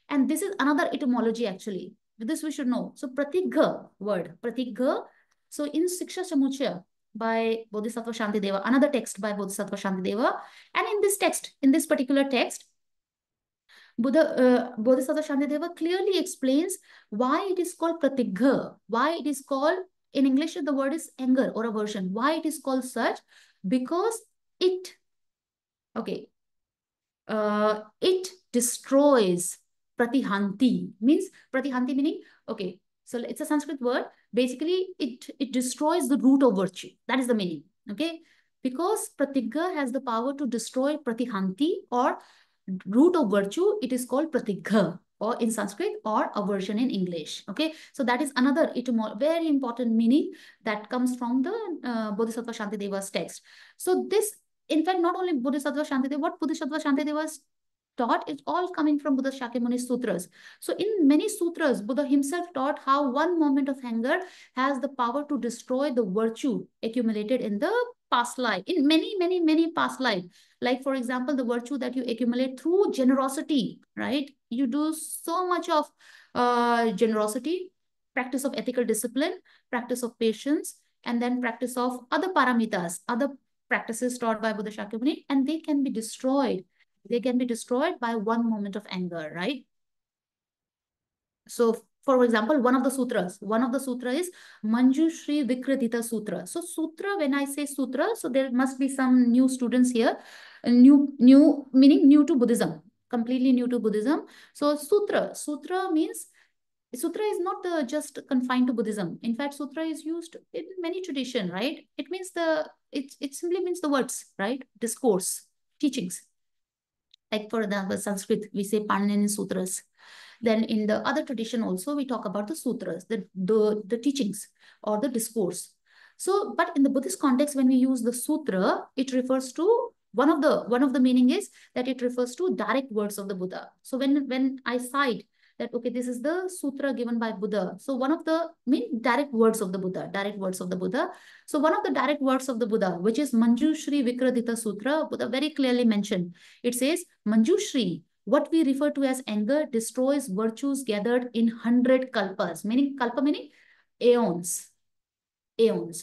And this is another etymology actually. This we should know. So pratigha word, pratigha. So in Siksha Samuchaya by Bodhisattva Śāntideva, another text by Bodhisattva Śāntideva. And in this text, in this particular text, Bodhisattva Śāntideva clearly explains why it is called pratigha, why it is called, in English, the word is anger or aversion. Why it is called such? Because it destroys pratihanti. Means pratihanti meaning, okay, so it's a Sanskrit word. Basically, it destroys the root of virtue. That is the meaning. Okay, because pratigha has the power to destroy pratihanti or root of virtue. It is called pratigha, or in Sanskrit, or aversion in English. Okay, so that is another very important meaning that comes from the Bodhisattva Śāntideva's text. So this, in fact, not only Bodhisattva Śāntideva, what Bodhisattva Śāntideva taught is all coming from Buddha Shakyamuni sutras. So in many sutras, Buddha himself taught how one moment of anger has the power to destroy the virtue accumulated in the past life, in many past life. Like, for example, the virtue that you accumulate through generosity, right? You do so much of generosity, practice of ethical discipline, practice of patience, and then practice of other paramitas, other practices taught by Buddha Shakyamuni, and they can be destroyed. They can be destroyed by one moment of anger, right? So, for example, one of the sutras is Manjushri Vikradita Sutra. So sutra, when I say sutra, so there must be some new students here, new meaning new to Buddhism, completely new to Buddhism. So sutra means, sutra is not just confined to Buddhism. In fact, sutra is used in many traditions, right? It means it simply means the words, right? Discourse, teachings. Like for example, Sanskrit, we say Panini Sutras. Then in the other tradition also, we talk about the sutras, the teachings or the discourse. So, but in the Buddhist context, when we use the sutra, it refers to one of the meaning is that it refers to direct words of the Buddha. So when I cite that, okay, this is the sutra given by Buddha. So one of the direct words of the Buddha. So one of the direct words of the Buddha, which is Manjushri Vikradita Sutra, Buddha very clearly mentioned. It says, Manjushri, what we refer to as anger, destroys virtues gathered in 100 kalpas, meaning kalpa meaning aeons,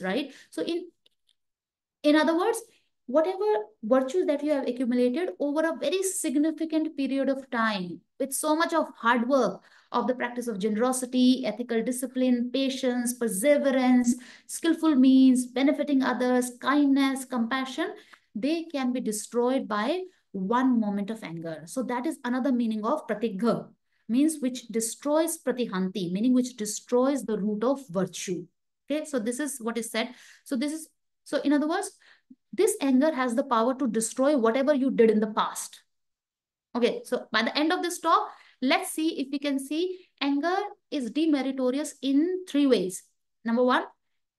right? So in other words, whatever virtues that you have accumulated over a very significant period of time, with so much of hard work of the practice of generosity, ethical discipline, patience, perseverance, skillful means, benefiting others, kindness, compassion, they can be destroyed by one moment of anger. So that is another meaning of pratigha, means which destroys pratihanti, meaning which destroys the root of virtue. Okay, so this is what is said. So in other words, this anger has the power to destroy whatever you did in the past. Okay, so by the end of this talk, let's see if we can see anger is demeritorious in 3 ways. Number 1,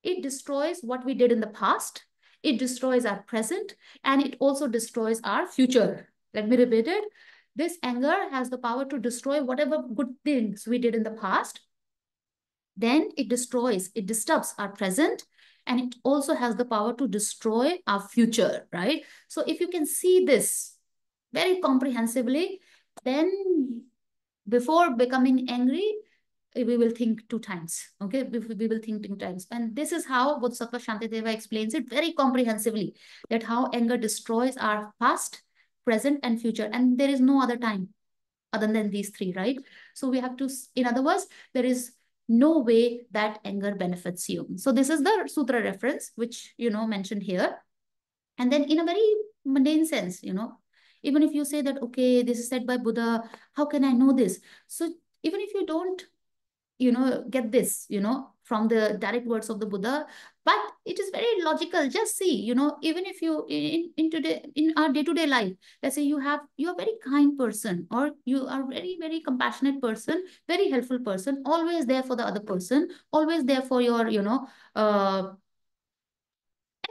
it destroys what we did in the past. It destroys our present, and it also destroys our future. Let me repeat it. This anger has the power to destroy whatever good things we did in the past. Then it disturbs our present, and it also has the power to destroy our future, right? So if you can see this very comprehensively, then before becoming angry, we will think 2 times, okay? We will think 2 times. And this is how Bodhisattva Śāntideva explains it very comprehensively, that how anger destroys our past, present, and future. And there is no other time other than these 3, right? So we have to, in other words, there is no way that anger benefits you. So this is the sutra reference, which, mentioned here. And then in a very mundane sense, even if you say that, okay, this is said by Buddha, how can I know this? So even if you don't get this, from the direct words of the Buddha, but it is very logical. Just see, even if you in our day-to-day life, let's say you're a very kind person, or you are very, very compassionate person, very helpful person, always there for the other person, always there for your,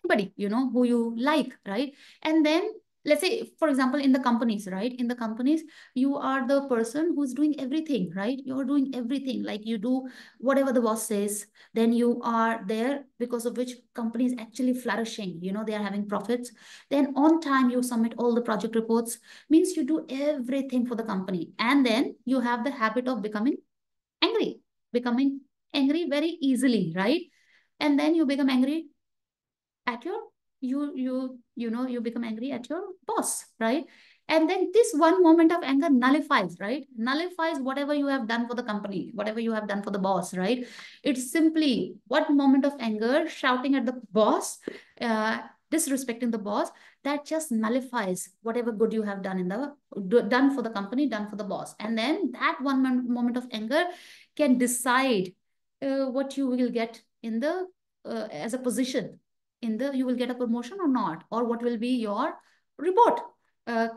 anybody, who you like, right? And then let's say, for example, in the companies, right? In the companies, you are the person who's doing everything, right? You're doing everything, like you do whatever the boss says, then you are there, because of which company is actually flourishing, they are having profits. Then on time, you submit all the project reports, means you do everything for the company. And then you have the habit of angry, becoming angry very easily, right? And then you become angry at your you become angry at your boss, right? And then this one moment of anger nullifies, right? Nullifies whatever you have done for the company, whatever you have done for the boss, right? It's simply one moment of anger, shouting at the boss, uh, disrespecting the boss, that just nullifies whatever good you have done done for the company, done for the boss. And then that one moment of anger can decide what you will get in the as a position you will get a promotion or not, or what will be your report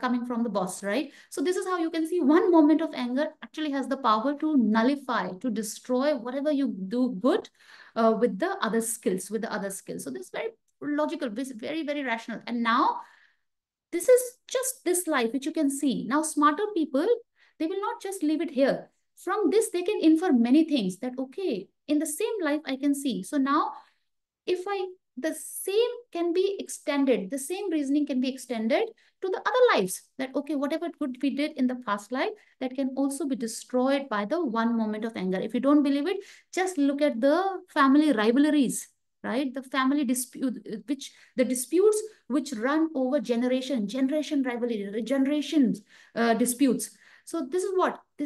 coming from the boss, right? So this is how you can see one moment of anger actually has the power to nullify, to destroy whatever you do good with the other skills, So this is very logical, very, very rational. And now this is just this life, which you can see. Now, smarter people, they will not just leave it here. From this, they can infer many things that, okay, in the same life, I can see. So now, the same can be extended, the same reasoning can be extended to the other lives, that, okay, whatever good we did in the past life, that can also be destroyed by the one moment of anger. If you don't believe it, just look at the family rivalries, right? The family disputes which run over generation rivalry, generations disputes. So this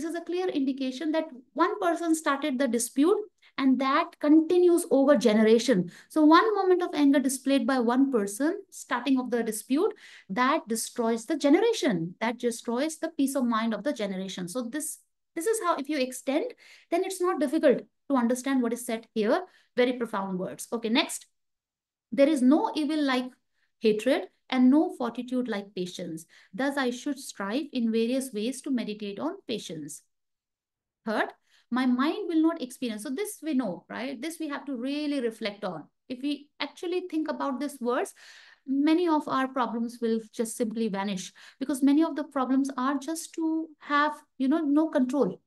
is a clear indication that one person started the dispute, and that continues over generation. So one moment of anger displayed by one person, starting of the dispute, that destroys the generation, that destroys the peace of mind of the generation. So this is how, if you extend, then it's not difficult to understand what is said here. Very profound words. Okay, next. There is no evil like hatred, and no fortitude like patience. Thus, I should strive in various ways to meditate on patience. Third, my mind will not experience. So this we know, right? This we have to really reflect on. If we actually think about these words, many of our problems will just simply vanish, because many of the problems are just to have, no control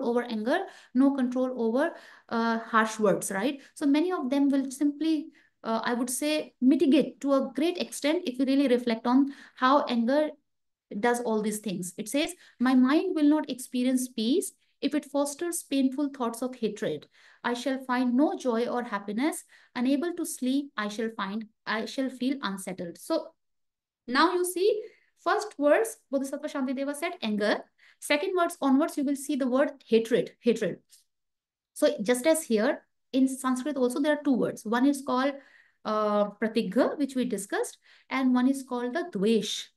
over anger, no control over harsh words, right? So many of them will simply, I would say, mitigate to a great extent if you really reflect on how anger does all these things. It says, my mind will not experience peace if it fosters painful thoughts of hatred. I shall find no joy or happiness. Unable to sleep, I shall feel unsettled. So now you see, first words, Bodhisattva Śāntideva said anger. Second words onwards, you will see the word hatred. So just as here, in Sanskrit also, there are two words. One is called pratigha, which we discussed, and one is called the dvesh,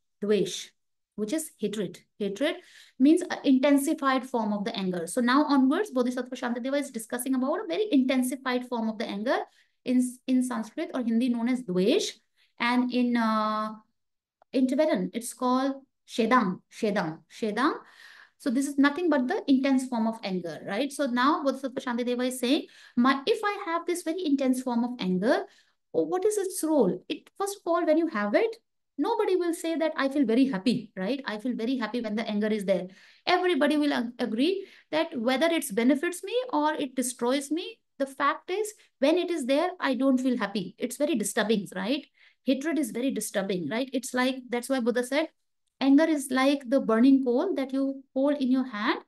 which is hatred. Hatred means an intensified form of the anger. So now onwards, Bodhisattva Śāntideva is discussing about a very intensified form of the anger in Sanskrit or Hindi known as dvesh, and in Tibetan it's called shedang. So this is nothing but the intense form of anger, right? So now Bodhisattva Śāntideva is saying, if I have this very intense form of anger, what is its role? First of all, when you have it, nobody will say that I feel very happy, right? I feel very happy when the anger is there. Everybody will agree that whether it benefits me or it destroys me, the fact is, when it is there, I don't feel happy. It's very disturbing, right? Hatred is very disturbing, right? It's like, that's why Buddha said, anger is like the burning coal that you hold in your hand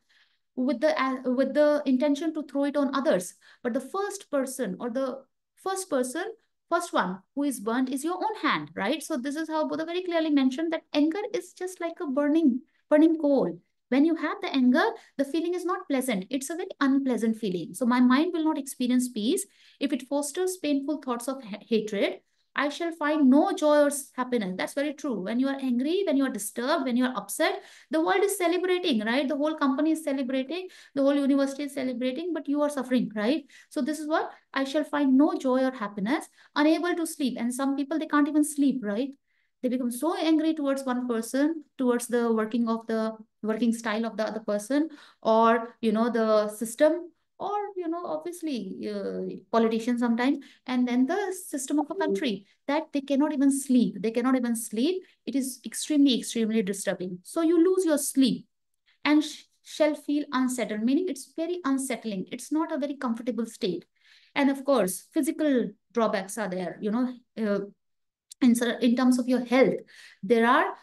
with the intention to throw it on others. But the first one who is burnt is your own hand, right? So this is how Buddha very clearly mentioned that anger is just like a burning coal. When you have the anger, the feeling is not pleasant. It's a very unpleasant feeling. So my mind will not experience peace if it fosters painful thoughts of hatred. I shall find no joy or happiness. That's very true. When you are angry, when you are disturbed, when you are upset, the world is celebrating, right? The whole company is celebrating, the whole university is celebrating, but you are suffering, right? So this is what I shall find no joy or happiness, unable to sleep. And some people, they can't even sleep, right? They become so angry towards one person, towards the working style of the other person, or, the system, or, obviously, politicians sometimes, and then the system of a country, that they cannot even sleep. They cannot even sleep. It is extremely, extremely disturbing. So you lose your sleep and shall feel unsettled, meaning it's very unsettling. It's not a very comfortable state. And of course, physical drawbacks are there, in terms of your health. There are,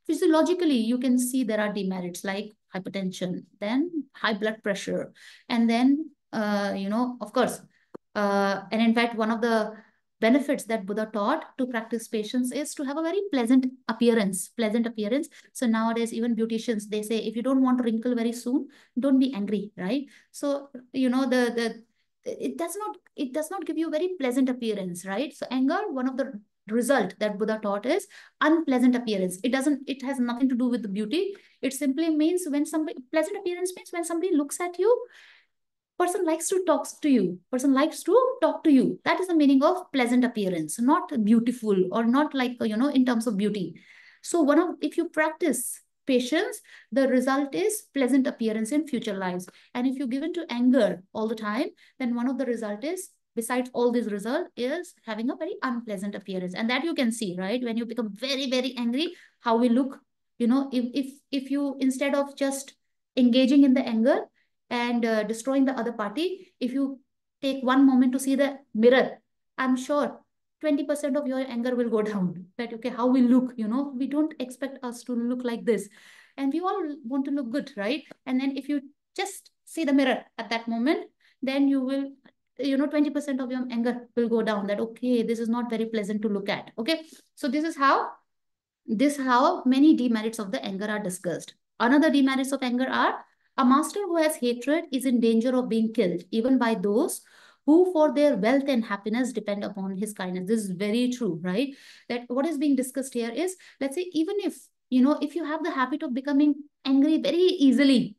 physiologically, you can see there are demerits like hypertension, then high blood pressure, and then, of course, and in fact, one of the benefits that Buddha taught to practice patience is to have a very pleasant appearance, So nowadays, even beauticians, they say, if you don't want to wrinkle very soon, don't be angry, right? So, it does not give you a very pleasant appearance, right? So anger, one of the result that Buddha taught is unpleasant appearance. It has nothing to do with the beauty. It simply means pleasant appearance means when somebody looks at you, person likes to talk to you. That is the meaning of pleasant appearance, not beautiful, or not like, in terms of beauty. So if you practice patience, the result is pleasant appearance in future lives. And if you give in to anger all the time, then one of the result is, besides all this result, is having a very unpleasant appearance. And that you can see, right? When you become very, very angry, how we look, if you, instead of just engaging in the anger and destroying the other party, if you take one moment to see the mirror, I'm sure 20% of your anger will go down. That, okay, how we look, we don't expect us to look like this. And we all want to look good, right? And then if you just see the mirror at that moment, then you will, 20% of your anger will go down, that, okay, this is not very pleasant to look at. Okay. So this is how many demerits of the anger are discussed. Another demerits of anger are, a master who has hatred is in danger of being killed, even by those who for their wealth and happiness depend upon his kindness. This is very true, right? That what is being discussed here is, let's say, even if, if you have the habit of becoming angry very easily,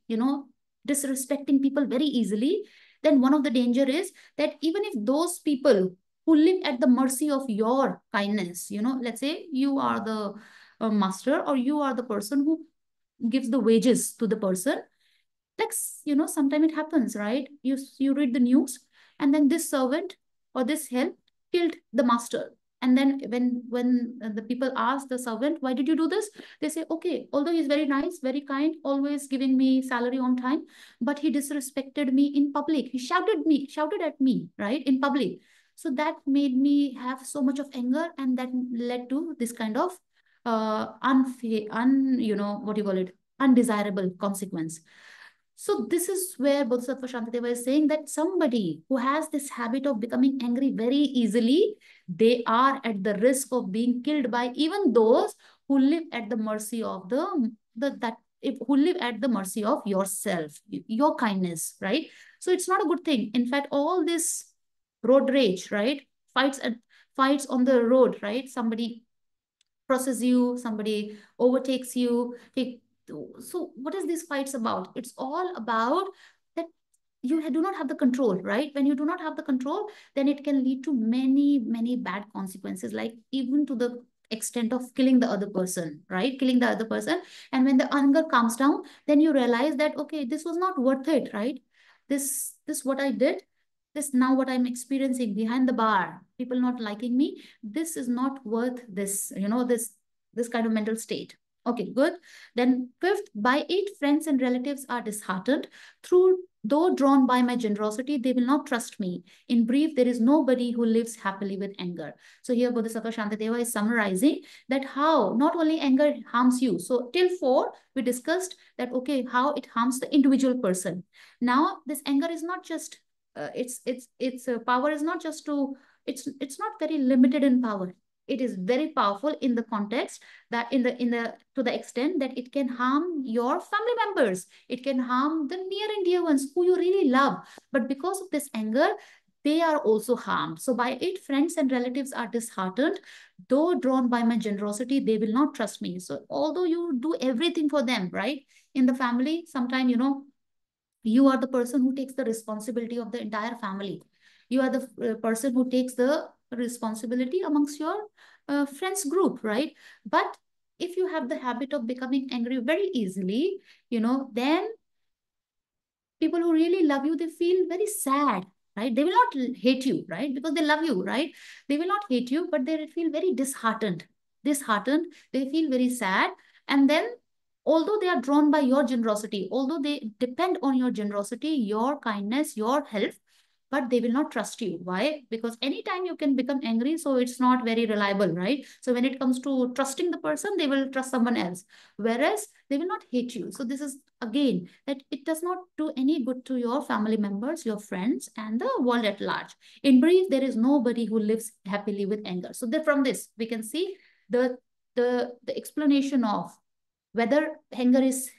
disrespecting people very easily, then one of the danger is that even if those people who live at the mercy of your kindness, let's say you are the master, or you are the person who gives the wages to the person, like, sometimes it happens, right? You read the news, and then this servant or this help killed the master. And then when the people ask the servant, why did you do this? They say, okay, although he's very nice, very kind, always giving me salary on time, but he disrespected me in public. He shouted at me, right, in public. So that made me have so much of anger, and that led to this kind of what do you call it, undesirable consequence. So this is where Bodhisattva Śāntideva is saying that somebody who has this habit of becoming angry very easily, they are at the risk of being killed by even those who live at the mercy of who live at the mercy of yourself, your kindness, right? So it's not a good thing. In fact, all this road rage, right? Fights on the road, right? Somebody crosses you, somebody overtakes you. So what is these fights about? It's all about that you do not have the control, right? When you do not have the control, then it can lead to many, many bad consequences, like even to the extent of killing the other person, right? Killing the other person. And when the anger calms down, then you realize that, okay, this was not worth it, right? This what I did, this now what I'm experiencing behind the bar, people not liking me, this is not worth this, this kind of mental state. Okay, good. Then fifth, by eight friends and relatives are disheartened. Though drawn by my generosity, they will not trust me. In brief, there is nobody who lives happily with anger. So here Bodhisattva Śāntideva is summarizing that how not only anger harms you. So till 4, we discussed that, okay, how it harms the individual person. Now, this anger is not just, its power is not just to, it's not very limited in power. It is very powerful in the context that to the extent that it can harm your family members. It can harm the near and dear ones who you really love. But because of this anger, they are also harmed. So by it, friends and relatives are disheartened. Though drawn by my generosity, they will not trust me. So although you do everything for them, right? In the family, sometimes, you are the person who takes the responsibility of the entire family. You are the person who takes the responsibility amongst your friends group, right? But if you have the habit of becoming angry very easily, then people who really love you, they feel very sad, right? They will not hate you, right? Because they love you, right? They will not hate you, but they feel very disheartened. Disheartened, they feel very sad. And then, although they are drawn by your generosity, although they depend on your generosity, your kindness, your help, but they will not trust you. Why? Because anytime you can become angry, so it's not very reliable, right? So when it comes to trusting the person, they will trust someone else, whereas they will not hate you. So this is again that it does not do any good to your family members, your friends, and the world at large. In brief, there is nobody who lives happily with anger. So from this, we can see the explanation of whether anger is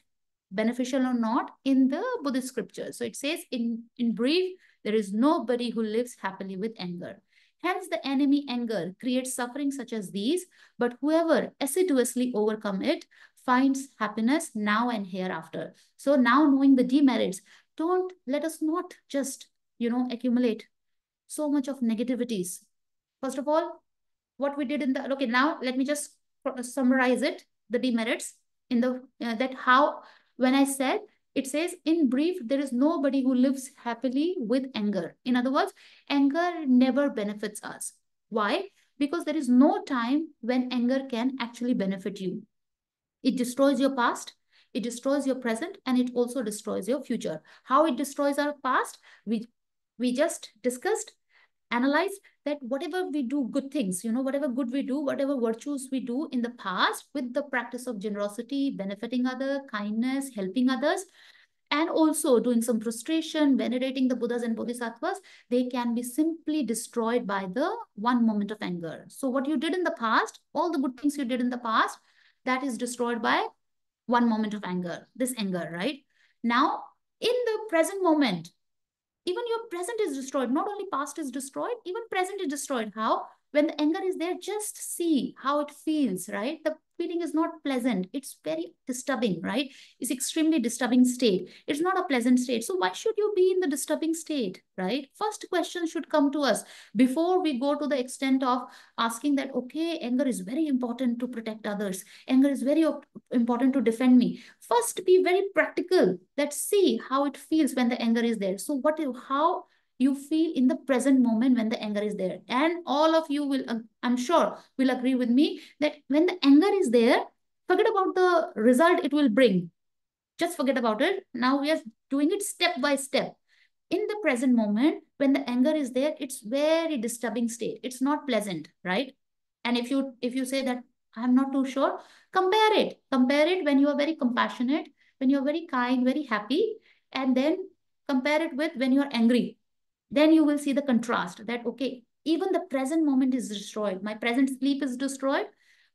beneficial or not in the Buddhist scriptures. So it says in brief, there is nobody who lives happily with anger. Hence, the enemy anger creates suffering such as these, but whoever assiduously overcome it finds happiness now and hereafter. So now knowing the demerits, don't let us not just, accumulate so much of negativities. First of all, what we did in the, okay, now let me just summarize it, the demerits in the, that how, when I said, it says in brief, there is nobody who lives happily with anger. In other words, anger never benefits us. Why? Because there is no time when anger can actually benefit you. It destroys your past, it destroys your present, and it also destroys your future. How it destroys our past, we just discussed, analyze that whatever we do, good things, whatever good we do, whatever virtues we do in the past with the practice of generosity, benefiting others, kindness, helping others, and also doing some prostration, venerating the Buddhas and Bodhisattvas, they can be simply destroyed by the one moment of anger. So what you did in the past, all the good things you did in the past, that is destroyed by one moment of anger, this anger, right? Now, in the present moment, even your present is destroyed. Not only past is destroyed, even present is destroyed. How? When the anger is there, just see how it feels, right? The feeling is not pleasant. It's very disturbing, right? It's extremely disturbing state. It's not a pleasant state. So why should you be in the disturbing state, right? First question should come to us before we go to the extent of asking that, okay, anger is very important to protect others. Anger is very important to defend me. First, be very practical. Let's see how it feels when the anger is there. So how you feel in the present moment when the anger is there. And all of you will, I'm sure, will agree with me that when the anger is there, forget about the result it will bring. Just forget about it. Now we are doing it step by step. In the present moment, when the anger is there, it's very disturbing state. It's not pleasant, right? And if you say that I'm not too sure, compare it. Compare it when you are very compassionate, when you're very kind, very happy, and then compare it with when you're angry. Then you will see the contrast that, okay, even the present moment is destroyed. My present sleep is destroyed.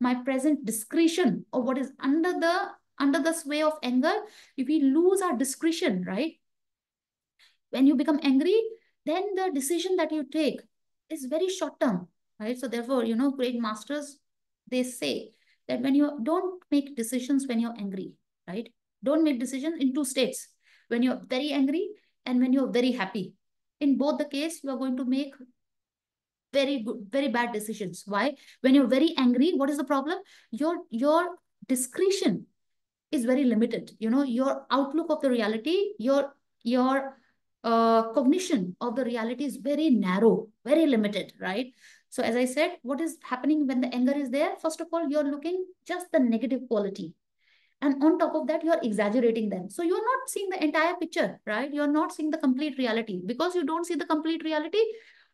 My present discretion of what is under the sway of anger, if we lose our discretion, right? When you become angry, then the decision that you take is very short term, right? So therefore, great masters, they say that when you don't make decisions when you're angry, right? Don't make decisions in two states, when you're very angry and when you're very happy. In both the case, you are going to make very good, very bad decisions. Why? When you're very angry, what is the problem? Your discretion is very limited. Your outlook of the reality, your cognition of the reality is very narrow, very limited, right? So as I said, what is happening when the anger is there? First of all, you're looking just the negative quality. And on top of that, you're exaggerating them. So you're not seeing the entire picture, right? You're not seeing the complete reality. Because you don't see the complete reality,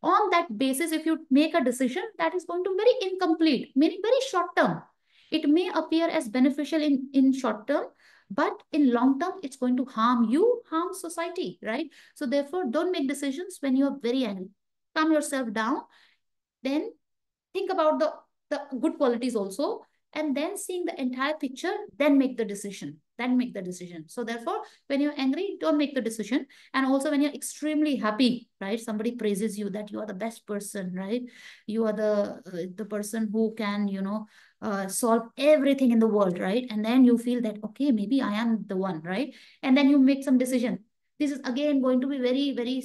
on that basis, if you make a decision, that is going to be very incomplete, meaning very short term. It may appear as beneficial in short term, but in long term, it's going to harm you, harm society, right? So therefore, don't make decisions when you're very angry. Calm yourself down. Then think about the good qualities also, and then seeing the entire picture, then make the decision. then make the decision. So therefore, when you're angry, don't make the decision. And also when you're extremely happy, right? Somebody praises you that you are the best person, right? You are the person who can, solve everything in the world, right? And then you feel that, okay, maybe I am the one, right? And then you make some decision. This is again going to be very, very,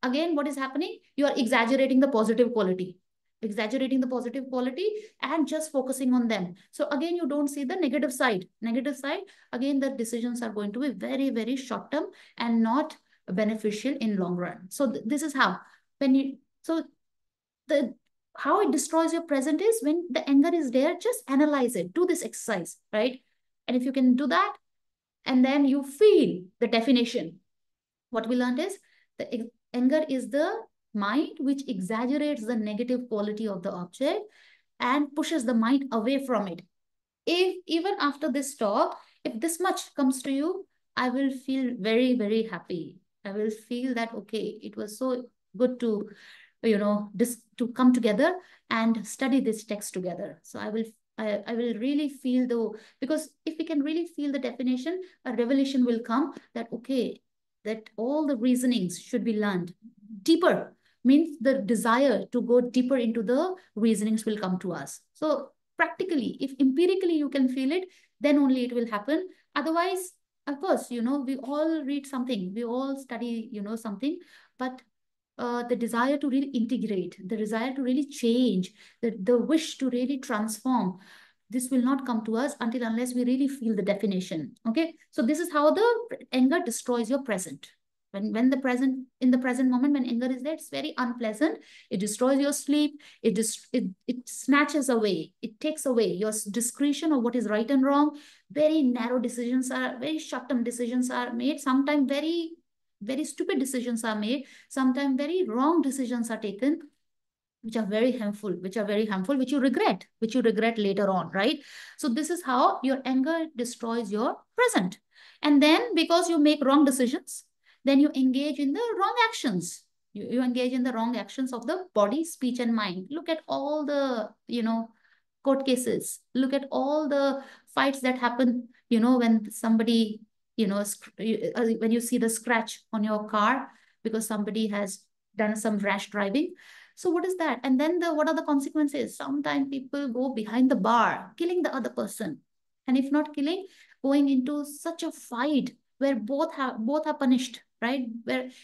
again, what is happening? You are exaggerating the positive quality, and just focusing on them. So again, you don't see the negative side. Again, the decisions are going to be very, very short term and not beneficial in long run. So this is how, the how it destroys your present is when the anger is there, just analyze it, do this exercise, right? And if you can do that, and then you feel the definition, what we learned is the anger is the mind which exaggerates the negative quality of the object and pushes the mind away from it. If even after this talk, if this much comes to you, I will feel very, very happy. I will feel that, okay, it was so good to, to come together and study this text together. So I will really feel because if we can really feel the definition, a revelation will come that, okay, that all the reasonings should be learned deeper, means the desire to go deeper into the reasonings will come to us. So practically, if empirically you can feel it, then only it will happen. Otherwise, of course, we all read something, we all study, something, but the desire to really integrate, the desire to really change, the wish to really transform, this will not come to us until unless we really feel the definition. Okay, so this is how the anger destroys your present. In the present moment, when anger is there, it's very unpleasant. It destroys your sleep. It snatches away. It takes away your discretion of what is right and wrong. Very narrow decisions are, very short-term decisions are made. Sometimes very, very stupid decisions are made. Sometimes very wrong decisions are taken, which are very harmful, which you regret later on, right? So this is how your anger destroys your present. And then because you make wrong decisions, then you engage in the wrong actions. You engage in the wrong actions of the body, speech, and mind. Look at all the, court cases. Look at all the fights that happen, when somebody, when you see the scratch on your car because somebody has done some rash driving. So what is that? And then what are the consequences? Sometimes people go behind the bar, killing the other person. And if not killing, going into such a fight where both are punished, right?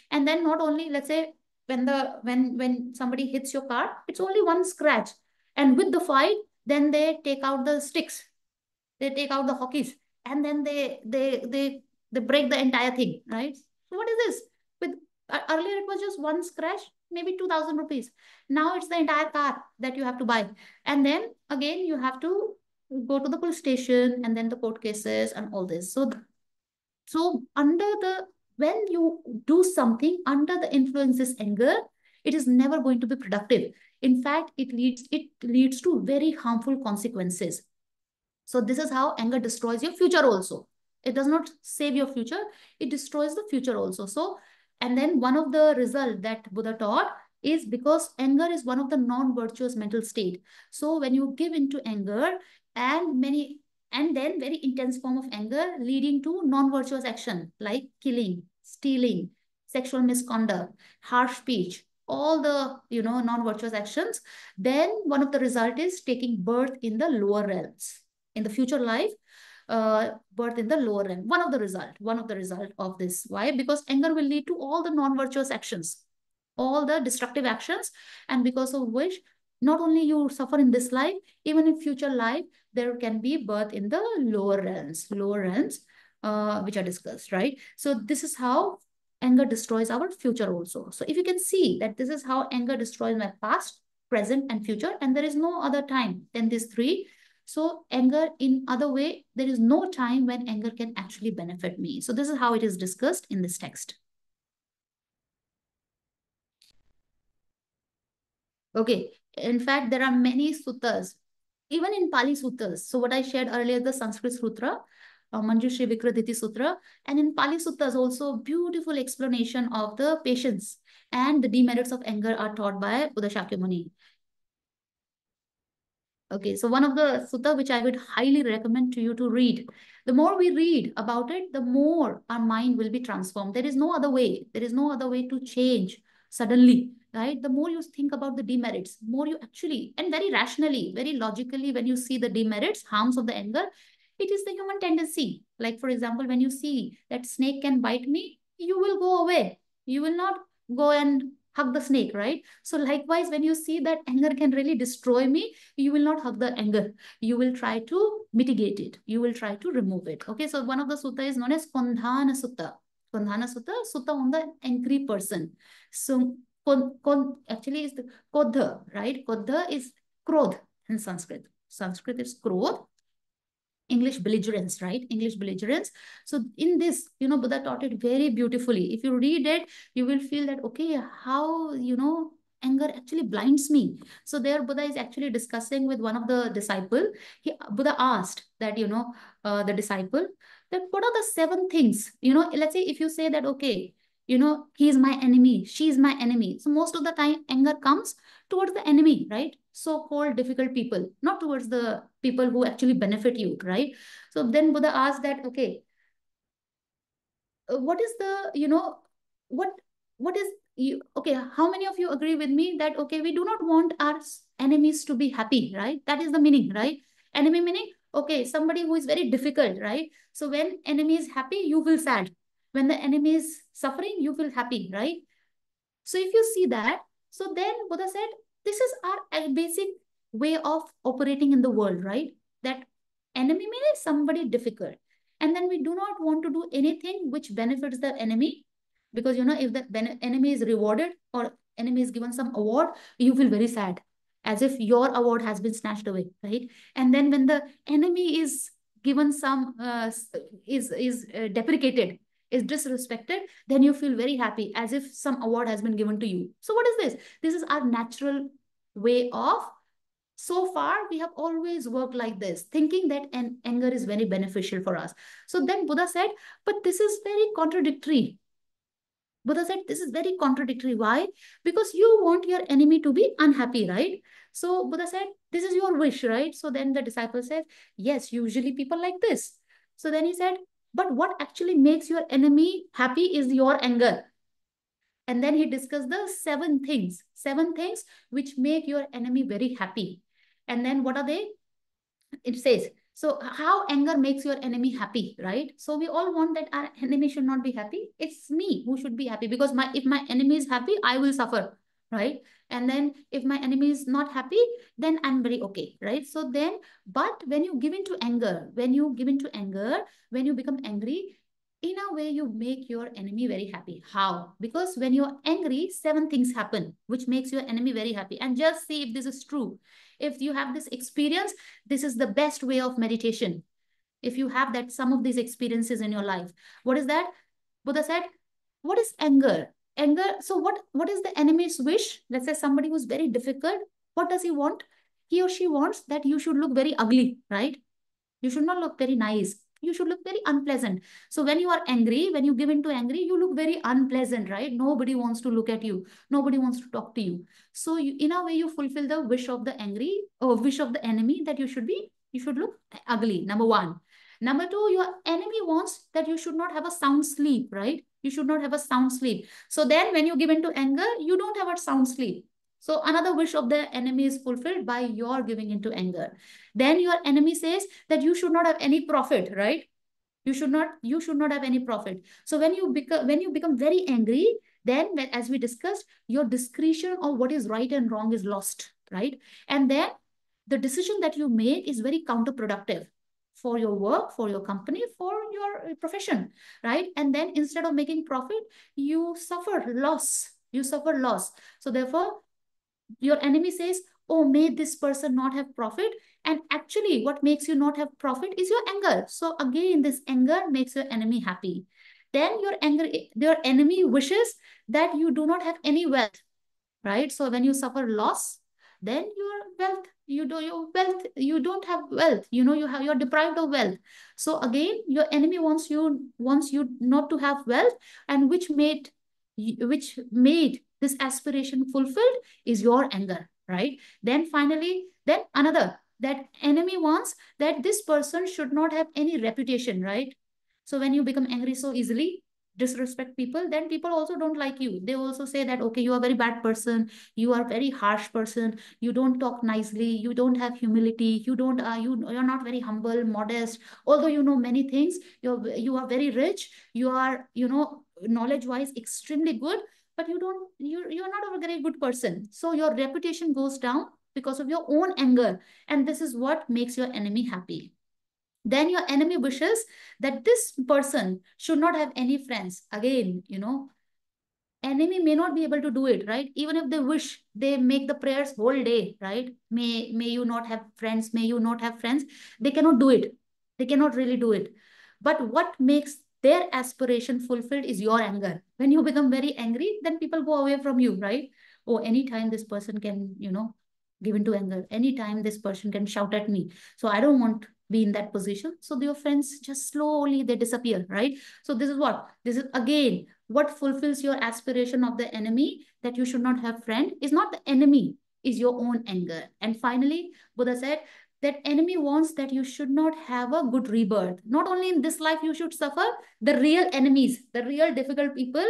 And then not only, let's say, when somebody hits your car, it's only one scratch. And with the fight, then they take out the sticks, they take out the hockeys, and then they break the entire thing, right? So what is this? With earlier it was just one scratch, maybe 2,000 rupees. Now it's the entire car that you have to buy. And then again, you have to go to the police station and then the court cases and all this. So when you do something under the influences anger, it is never going to be productive. In fact, it leads to very harmful consequences. So this is how anger destroys your future also. It does not save your future, it destroys the future also. So, and then one of the results that Buddha taught is because anger is one of the non-virtuous mental state. So when you give into anger and then very intense form of anger leading to non-virtuous action like killing, stealing, sexual misconduct, harsh speech, all the non-virtuous actions, then one of the result is taking birth in the lower realms. In the future life, birth in the lower realm. One of the result of this. Why? Because anger will lead to all the non-virtuous actions, all the destructive actions, and because of which not only you suffer in this life, even in future life, there can be birth in the lower realms, which are discussed, right? So this is how anger destroys our future also. So if you can see that this is how anger destroys my past, present, and future, and there is no other time than these three. So anger in other way, there is no time when anger can actually benefit me. So this is how it is discussed in this text. Okay, in fact, there are many suttas, even in Pali suttas. So what I shared earlier, the Sanskrit Sutra, Manjushri Vikraditi Sutra, and in Pali suttas also beautiful explanation of the patience and the demerits of anger are taught by Buddha Shakyamuni. Okay, so one of the sutta which I would highly recommend to you to read. The more we read about it, the more our mind will be transformed. There is no other way. There is no other way to change suddenly, right? The more you think about the demerits, more you actually, and very rationally, very logically, when you see the demerits, harms of the anger, it is the human tendency. Like, for example, when you see that snake can bite me, you will go away. You will not go and hug the snake, right? So likewise, when you see that anger can really destroy me, you will not hug the anger. You will try to mitigate it. You will try to remove it. Okay, so one of the sutta is known as Kondhana Sutta. Kondhana Sutta, sutta on the angry person. So actually is the Kodha, right? Kodha is krodh in Sanskrit. Sanskrit is krodh. English belligerence, right? English belligerence. So in this, Buddha taught it very beautifully. If you read it, you will feel that, okay, how, anger actually blinds me. So there Buddha is actually discussing with one of the disciple. Buddha asked that, the disciple, that what are the 7 things, let's say if you say that, okay, he is my enemy, she is my enemy. So most of the time anger comes towards the enemy, right? So-called difficult people, not towards the people who actually benefit you, right? So then Buddha asked that, okay, what is the, what is you, okay, how many of you agree with me that, okay, we do not want our enemies to be happy, right? That is the meaning, right? Enemy meaning, okay, somebody who is very difficult, right? So when enemy is happy, you feel sad. When the enemy is suffering, you feel happy, right? So if you see that, so then Buddha said, this is our basic way of operating in the world, right? That enemy means somebody difficult. And then we do not want to do anything which benefits the enemy. Because, if the enemy is rewarded or enemy is given some award, you feel very sad. As if your award has been snatched away, right? And then when the enemy is given some, deprecated, is disrespected, then you feel very happy as if some award has been given to you. So what is this? This is our natural way of, so far we have always worked like this, thinking that an anger is very beneficial for us. So then Buddha said, but this is very contradictory. Buddha said, this is very contradictory. Why? Because you want your enemy to be unhappy, right? So Buddha said, this is your wish, right? So then the disciple said, yes, usually people like this. So then he said, but what actually makes your enemy happy is your anger. And then he discussed the 7 things which make your enemy very happy. And then what are they? It says, so how anger makes your enemy happy, right? So we all want that our enemy should not be happy. It's me who should be happy, because if my enemy is happy, I will suffer, right? And then if my enemy is not happy, then I'm very okay, right? So then, but when you give into anger, when you become angry, in a way you make your enemy very happy. How? Because when you're angry, 7 things happen which makes your enemy very happy. And just see if this is true. If you have this experience, this is the best way of meditation. If you have that, some of these experiences in your life. What is that? Buddha said, what is anger? Anger, so what is the enemy's wish? Let's say somebody who's very difficult. What does he want? He or she wants that you should look very ugly, right? You should not look very nice. You should look very unpleasant. So when you are angry, when you give in to angry, you look very unpleasant, right? Nobody wants to look at you. Nobody wants to talk to you. So in a way, you fulfill the wish of the angry or wish of the enemy that you should look ugly, number 1. Number 2, your enemy wants that you should not have a sound sleep, right? You should not have a sound sleep. So then when you give in to anger, you don't have a sound sleep. So another wish of the enemy is fulfilled by your giving into anger. Then your enemy says that you should not have any profit, right? You should not have any profit. So when you become very angry, then as we discussed, your discretion of what is right and wrong is lost, right? And then the decision that you make is very counterproductive for your work, for your company, for your profession, right? And then instead of making profit, you suffer loss. So therefore, your enemy says, oh, may this person not have profit. And actually, what makes you not have profit is your anger. So again, this anger makes your enemy happy. Then your enemy wishes that you do not have any wealth, right? So when you suffer loss, then you don't have wealth. You're deprived of wealth. So again, your enemy wants you not to have wealth, and which made this aspiration fulfilled is your anger, right? Then finally, then another, That enemy wants that this person should not have any reputation, right? So when you become angry so easily, disrespect people, then people also don't like you. They also say that, okay, you are a very bad person, you are a very harsh person, you don't talk nicely, you don't have humility, you don't you're not very humble, modest, although you know many things, you are very rich, you are, you know, knowledge wise extremely good, but you're not a very good person. So your reputation goes down because of your own anger, and this is what makes your enemy happy. Then your enemy wishes that this person should not have any friends. Again, you know, enemy may not be able to do it, right? Even if they wish, they make the prayers whole day, right? May you not have friends, may you not have friends. They cannot do it. They cannot really do it. But what makes their aspiration fulfilled is your anger. When you become very angry, then people go away from you, right? Oh, anytime this person can, you know, give into anger. Anytime this person can shout at me. So I don't want to be in that position. So your friends just slowly they disappear, right? So this is what? This is again what fulfills your aspiration of the enemy, that you should not have friend, is not the enemy, is your own anger. And finally, Buddha said that enemy wants that you should not have a good rebirth. Not only in this life you should suffer, the real enemies, the real difficult people,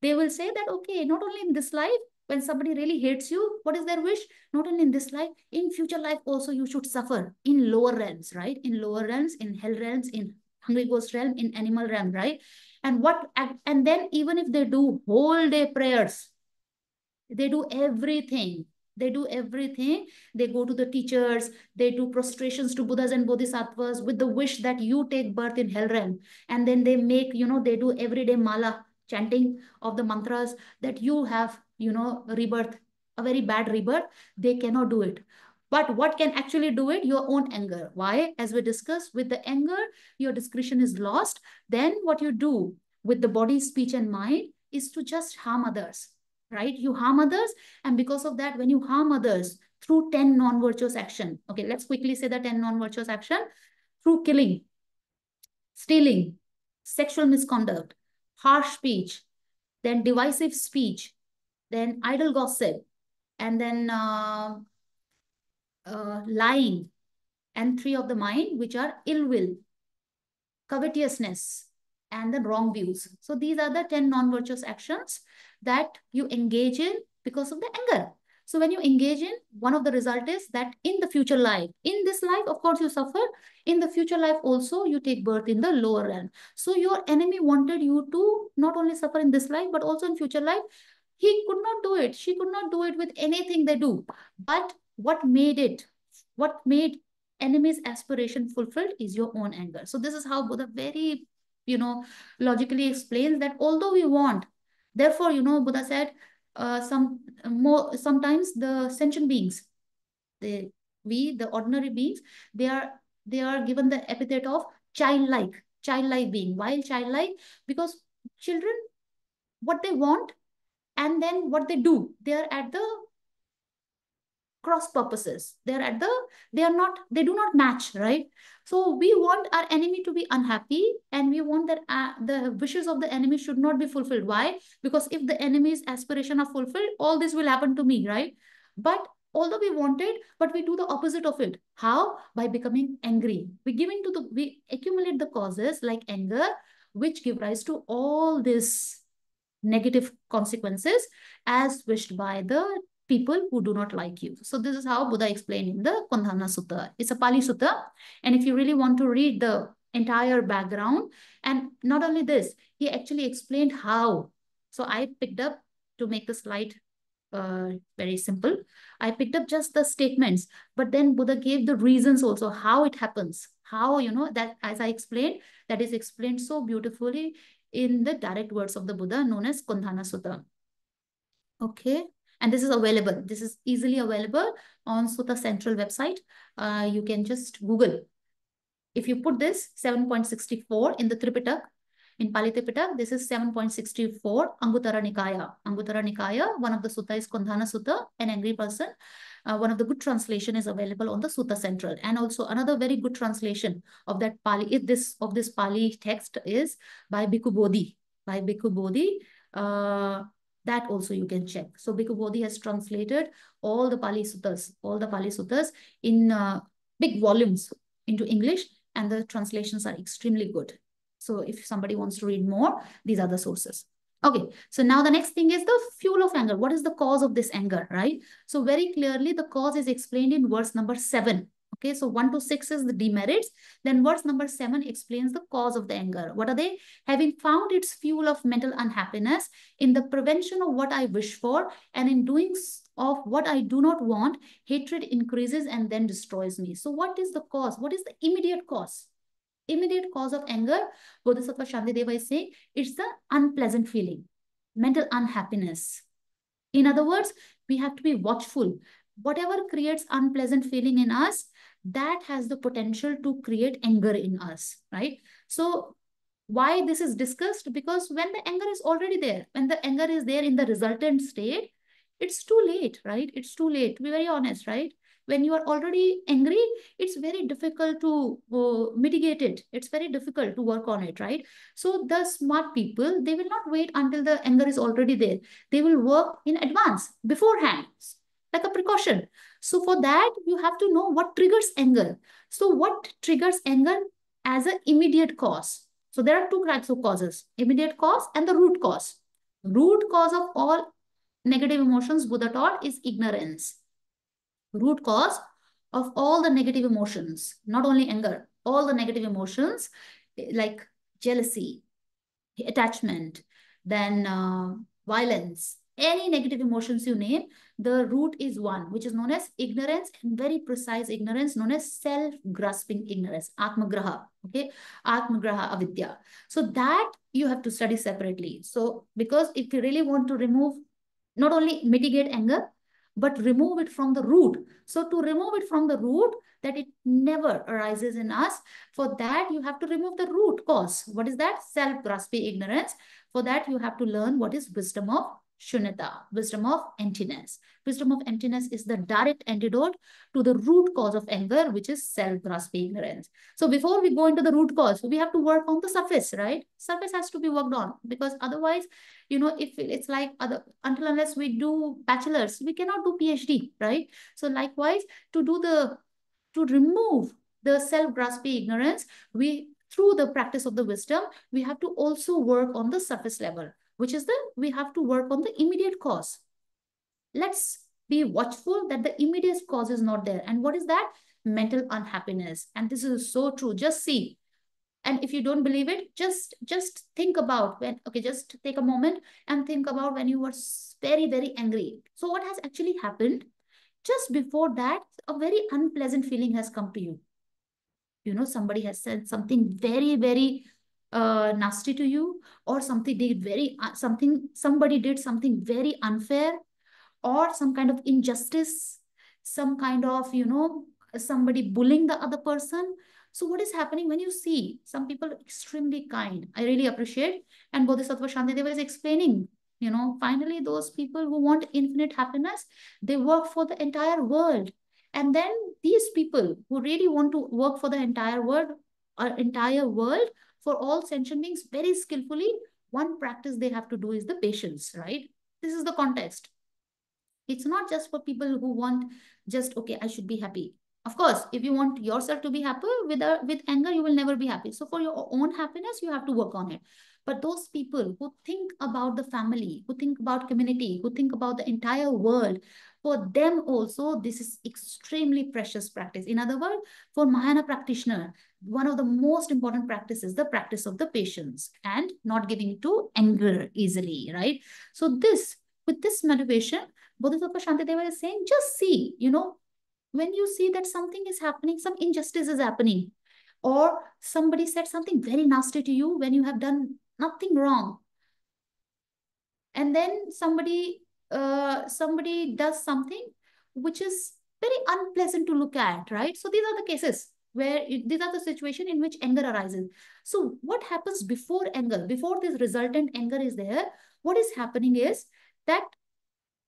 they will say that, okay, not only in this life, when somebody really hates you, what is their wish? Not only in this life, in future life also you should suffer in lower realms, right? In lower realms, in hell realms, in hungry ghost realm, in animal realm, right? And then even if they do whole day prayers, they do everything. They do everything. They go to the teachers. They do prostrations to Buddhas and Bodhisattvas with the wish that you take birth in hell realm. And then they make, you know, they do everyday mala chanting of the mantras that you have, you know, rebirth, a very bad rebirth. They cannot do it. But what can actually do it? Your own anger. Why? As we discussed, with the anger, your discretion is lost. Then what you do with the body, speech, and mind is to just harm others, right? You harm others, and because of that, when you harm others through 10 non-virtuous action, okay, let's quickly say the 10 non-virtuous action: through killing, stealing, sexual misconduct, harsh speech, then divisive speech, then idle gossip, and then lying, and three of the mind, which are ill will, covetousness, and the wrong views. So these are the 10 non-virtuous actions that you engage in because of the anger. So when you engage in, one of the result is that in the future life, in this life, of course, you suffer. In the future life also, you take birth in the lower realm. So your enemy wanted you to not only suffer in this life, but also in future life. He could not do it. She could not do it with anything they do. But what made enemy's aspiration fulfilled is your own anger. So this is how Buddha very, you know, logically explains that although we want, therefore, you know, Buddha said, sometimes the sentient beings, the ordinary beings, they are given the epithet of childlike being. Why childlike? Because children, what they want and then what they do, they are at the cross purposes. They do not match, right? So we want our enemy to be unhappy, and we want that the wishes of the enemy should not be fulfilled. Why? Because if the enemy's aspiration are fulfilled, all this will happen to me, right? But although we want it, but we do the opposite of it. How? By becoming angry. We accumulate the causes like anger, which give rise to all this negative consequences as wished by the people who do not like you. So this is how Buddha explained in the Kondhana Sutta. It's a Pali Sutta. And if you really want to read the entire background, and not only this, he actually explained how. So I picked up, to make the slide very simple, I picked up just the statements, but then Buddha gave the reasons also, how it happens, how, you know, that as I explained, that is explained so beautifully in the direct words of the Buddha known as Kondhana Sutta. Okay. And this is available. This is easily available on Sutta Central website. You can just Google. If you put this 7.64 in the Tripitaka, in Pali Tripitaka, this is 7.64 Anguttara Nikaya. Anguttara Nikaya, one of the sutta is Kondhana Sutta, an angry person. One of the good translation is available on the Sutta Central. And also another very good translation of that Pali, this Pali text is by Bhikkhu Bodhi. By Bhikkhu Bodhi. That also you can check. So Bhikkhu Bodhi has translated all the Pali Suttas in big volumes into English, and the translations are extremely good. So if somebody wants to read more, these are the sources. Okay, so now the next thing is the fuel of anger. What is the cause of this anger, right? So very clearly the cause is explained in verse number 7. Okay, so 1 to 6 is the demerits. Then verse number 7 explains the cause of the anger. What are they? Having found its fuel of mental unhappiness in the prevention of what I wish for, and in doing of what I do not want, hatred increases and then destroys me. So what is the cause? What is the immediate cause? Immediate cause of anger, Bodhisattva Śāntideva is saying, it's the unpleasant feeling, mental unhappiness. In other words, we have to be watchful. Whatever creates unpleasant feeling in us, that has the potential to create anger in us, right? So why this is discussed? Because when the anger is already there, when the anger is there in the resultant state, it's too late, right? It's too late, to be very honest, right? When you are already angry, it's very difficult to mitigate it. It's very difficult to work on it, right? So the smart people, they will not wait until the anger is already there. They will work in advance, beforehand, like a precaution. So for that, you have to know what triggers anger. So what triggers anger as an immediate cause? So there are two types of causes, immediate cause and the root cause. Root cause of all negative emotions, Buddha taught, is ignorance. Root cause of all the negative emotions, not only anger, all the negative emotions like jealousy, attachment, then violence, any negative emotions you name, the root is one, which is known as ignorance, and very precise ignorance known as self-grasping ignorance, atmagraha, okay, atmagraha avidya. So that you have to study separately. So because if you really want to remove, not only mitigate anger, but remove it from the root. So to remove it from the root, that it never arises in us, for that you have to remove the root cause. What is that? Self-grasping ignorance. For that you have to learn what is wisdom of shunyata, wisdom of emptiness. Wisdom of emptiness is the direct antidote to the root cause of anger, which is self-grasping ignorance. So before we go into the root cause, we have to work on the surface, right? Surface has to be worked on, because otherwise, you know, if it's like until unless we do bachelor's, we cannot do PhD, right? So likewise, to remove the self-grasping ignorance, through the practice of the wisdom, we have to also work on the surface level, which is we have to work on the immediate cause. Let's be watchful that the immediate cause is not there. And what is that? Mental unhappiness. And this is so true. Just see. And if you don't believe it, just think about just take a moment and think about when you were very, very angry. So what has actually happened? Just before that, a very unpleasant feeling has come to you. You know, somebody has said something very, very nasty to you, or somebody did something very unfair, or some kind of injustice, some kind of, you know, somebody bullying the other person. So what is happening when you see some people extremely kind? I really appreciate. And Bodhisattva Śāntideva is explaining, you know, finally those people who want infinite happiness, they work for the entire world. And then these people who really want to work for the entire world, for all sentient beings very skillfully, one practice they have to do is the patience, right? This is the context. It's not just for people who want just, okay, I should be happy. Of course, if you want yourself to be happy with anger, you will never be happy. So for your own happiness, you have to work on it. But those people who think about the family, who think about community, who think about the entire world, for them also, this is extremely precious practice. In other words, for Mahayana practitioner, one of the most important practices, the practice of the patience and not giving to anger easily, right? So with this motivation, Bodhisattva Śāntideva is saying, just see, you know, when you see that something is happening, some injustice is happening, or somebody said something very nasty to you when you have done nothing wrong, and then somebody does something which is very unpleasant to look at, right? So these are the cases where these are the situation in which anger arises. So what happens before anger, before this resultant anger is there, what is happening is that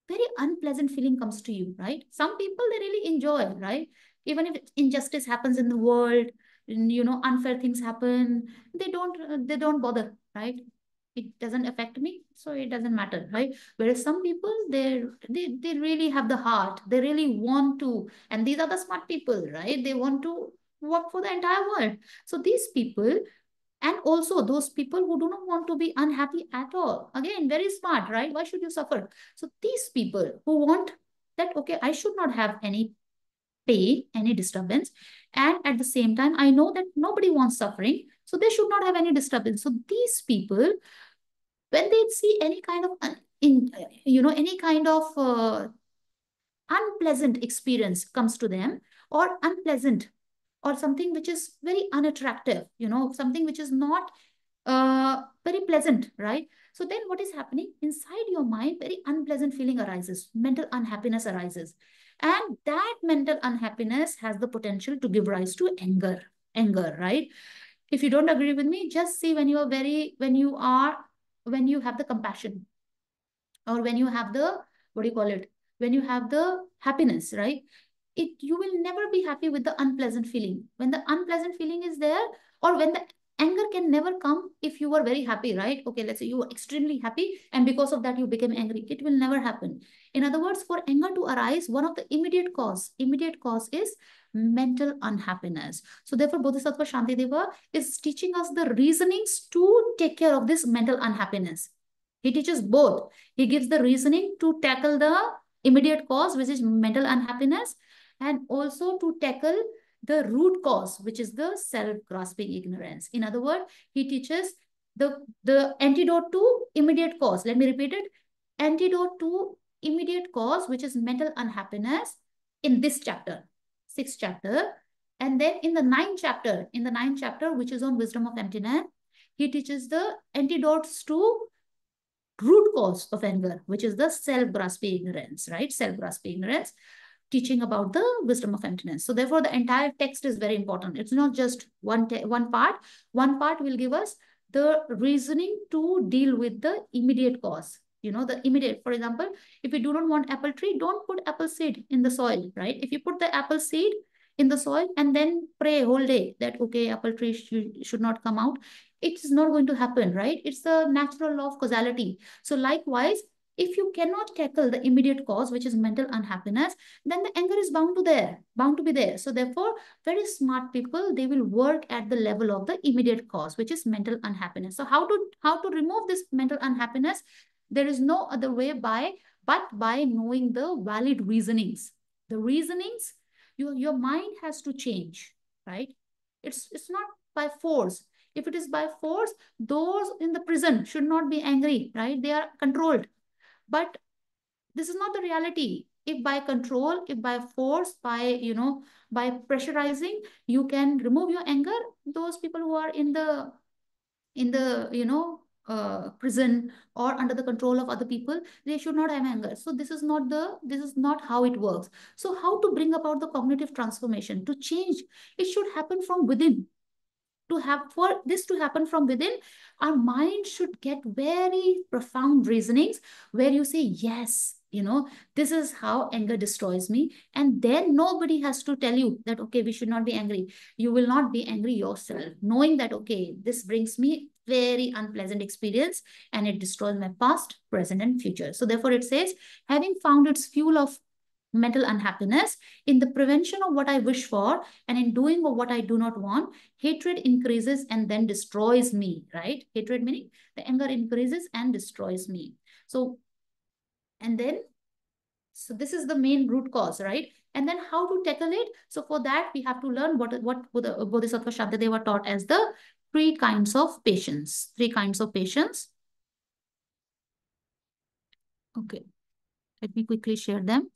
very unpleasant feeling comes to you, right? Some people, they really enjoy, right? Even if injustice happens in the world, you know, unfair things happen, they don't bother, right? it doesn't affect me, so it doesn't matter, right? Whereas some people, they really have the heart, they really want to, and these are the smart people, right? They want to work for the entire world. So these people, and also those people who do not want to be unhappy at all, again, very smart, right? Why should you suffer? So these people who want that, okay, I should not have any pain, any disturbance, and at the same time, I know that nobody wants suffering, so they should not have any disturbance. So these people, when they see any kind of any kind of unpleasant experience comes to them, or unpleasant, or something which is very unattractive, something which is not very pleasant, right? So then what is happening inside your mind? Very unpleasant feeling arises, mental unhappiness arises, and that mental unhappiness has the potential to give rise to anger, right? If you don't agree with me, just see when you have the compassion, or when you have the, what do you call it, when you have the happiness, right? You will never be happy with the unpleasant feeling. When the unpleasant feeling is there, or when the anger can never come if you were very happy, right? Okay, let's say you were extremely happy and because of that you became angry. It will never happen. In other words, for anger to arise, one of the immediate cause is mental unhappiness. So therefore, Bodhisattva Śāntideva is teaching us the reasonings to take care of this mental unhappiness. He teaches both. He gives the reasoning to tackle the immediate cause, which is mental unhappiness, and also to tackle the root cause, which is the self-grasping ignorance. In other words, he teaches the antidote to immediate cause. Let me repeat it. Antidote to immediate cause, which is mental unhappiness, in this chapter, 6th chapter. And then in the 9th chapter, which is on wisdom of emptiness, he teaches the antidotes to root cause of anger, which is the self-grasping ignorance, right? Self-grasping ignorance, teaching about the wisdom of emptiness. So therefore, the entire text is very important. It's not just one part. One part will give us the reasoning to deal with the immediate cause. The immediate, for example, if you do not want apple tree, don't put apple seed in the soil, right? If you put the apple seed in the soil and then pray whole day that, okay, apple tree should not come out, it's not going to happen, right? It's the natural law of causality. So likewise, if you cannot tackle the immediate cause, which is mental unhappiness, then the anger is bound to be there. So therefore, very smart people, they will work at the level of the immediate cause, which is mental unhappiness. So how to remove this mental unhappiness? There is no other way but by knowing the valid reasonings. The reasonings, your mind has to change, right? It's not by force. If it is by force, those in the prison should not be angry, right? They are controlled. But this is not the reality. If by control, if by force, by pressurizing, you can remove your anger, those people who are in the prison or under the control of other people, they should not have anger. So this is not how it works. So how to bring about the cognitive transformation? To change, it should happen from within. For this to happen from within, our mind should get very profound reasonings where you say, yes, this is how anger destroys me. And then nobody has to tell you that, okay, we should not be angry. You will not be angry yourself, knowing that, okay, this brings me very unpleasant experience and it destroys my past, present, and future. So therefore it says, having found its fuel of mental unhappiness in the prevention of what I wish for and in doing of what I do not want, hatred increases and then destroys me, right? Hatred meaning the anger increases and destroys me. So this is the main root cause, right? And then how to tackle it? So for that, we have to learn what Bodhisattva Śāntideva taught as the 3 kinds of patience. 3 kinds of patience. Okay, let me quickly share them.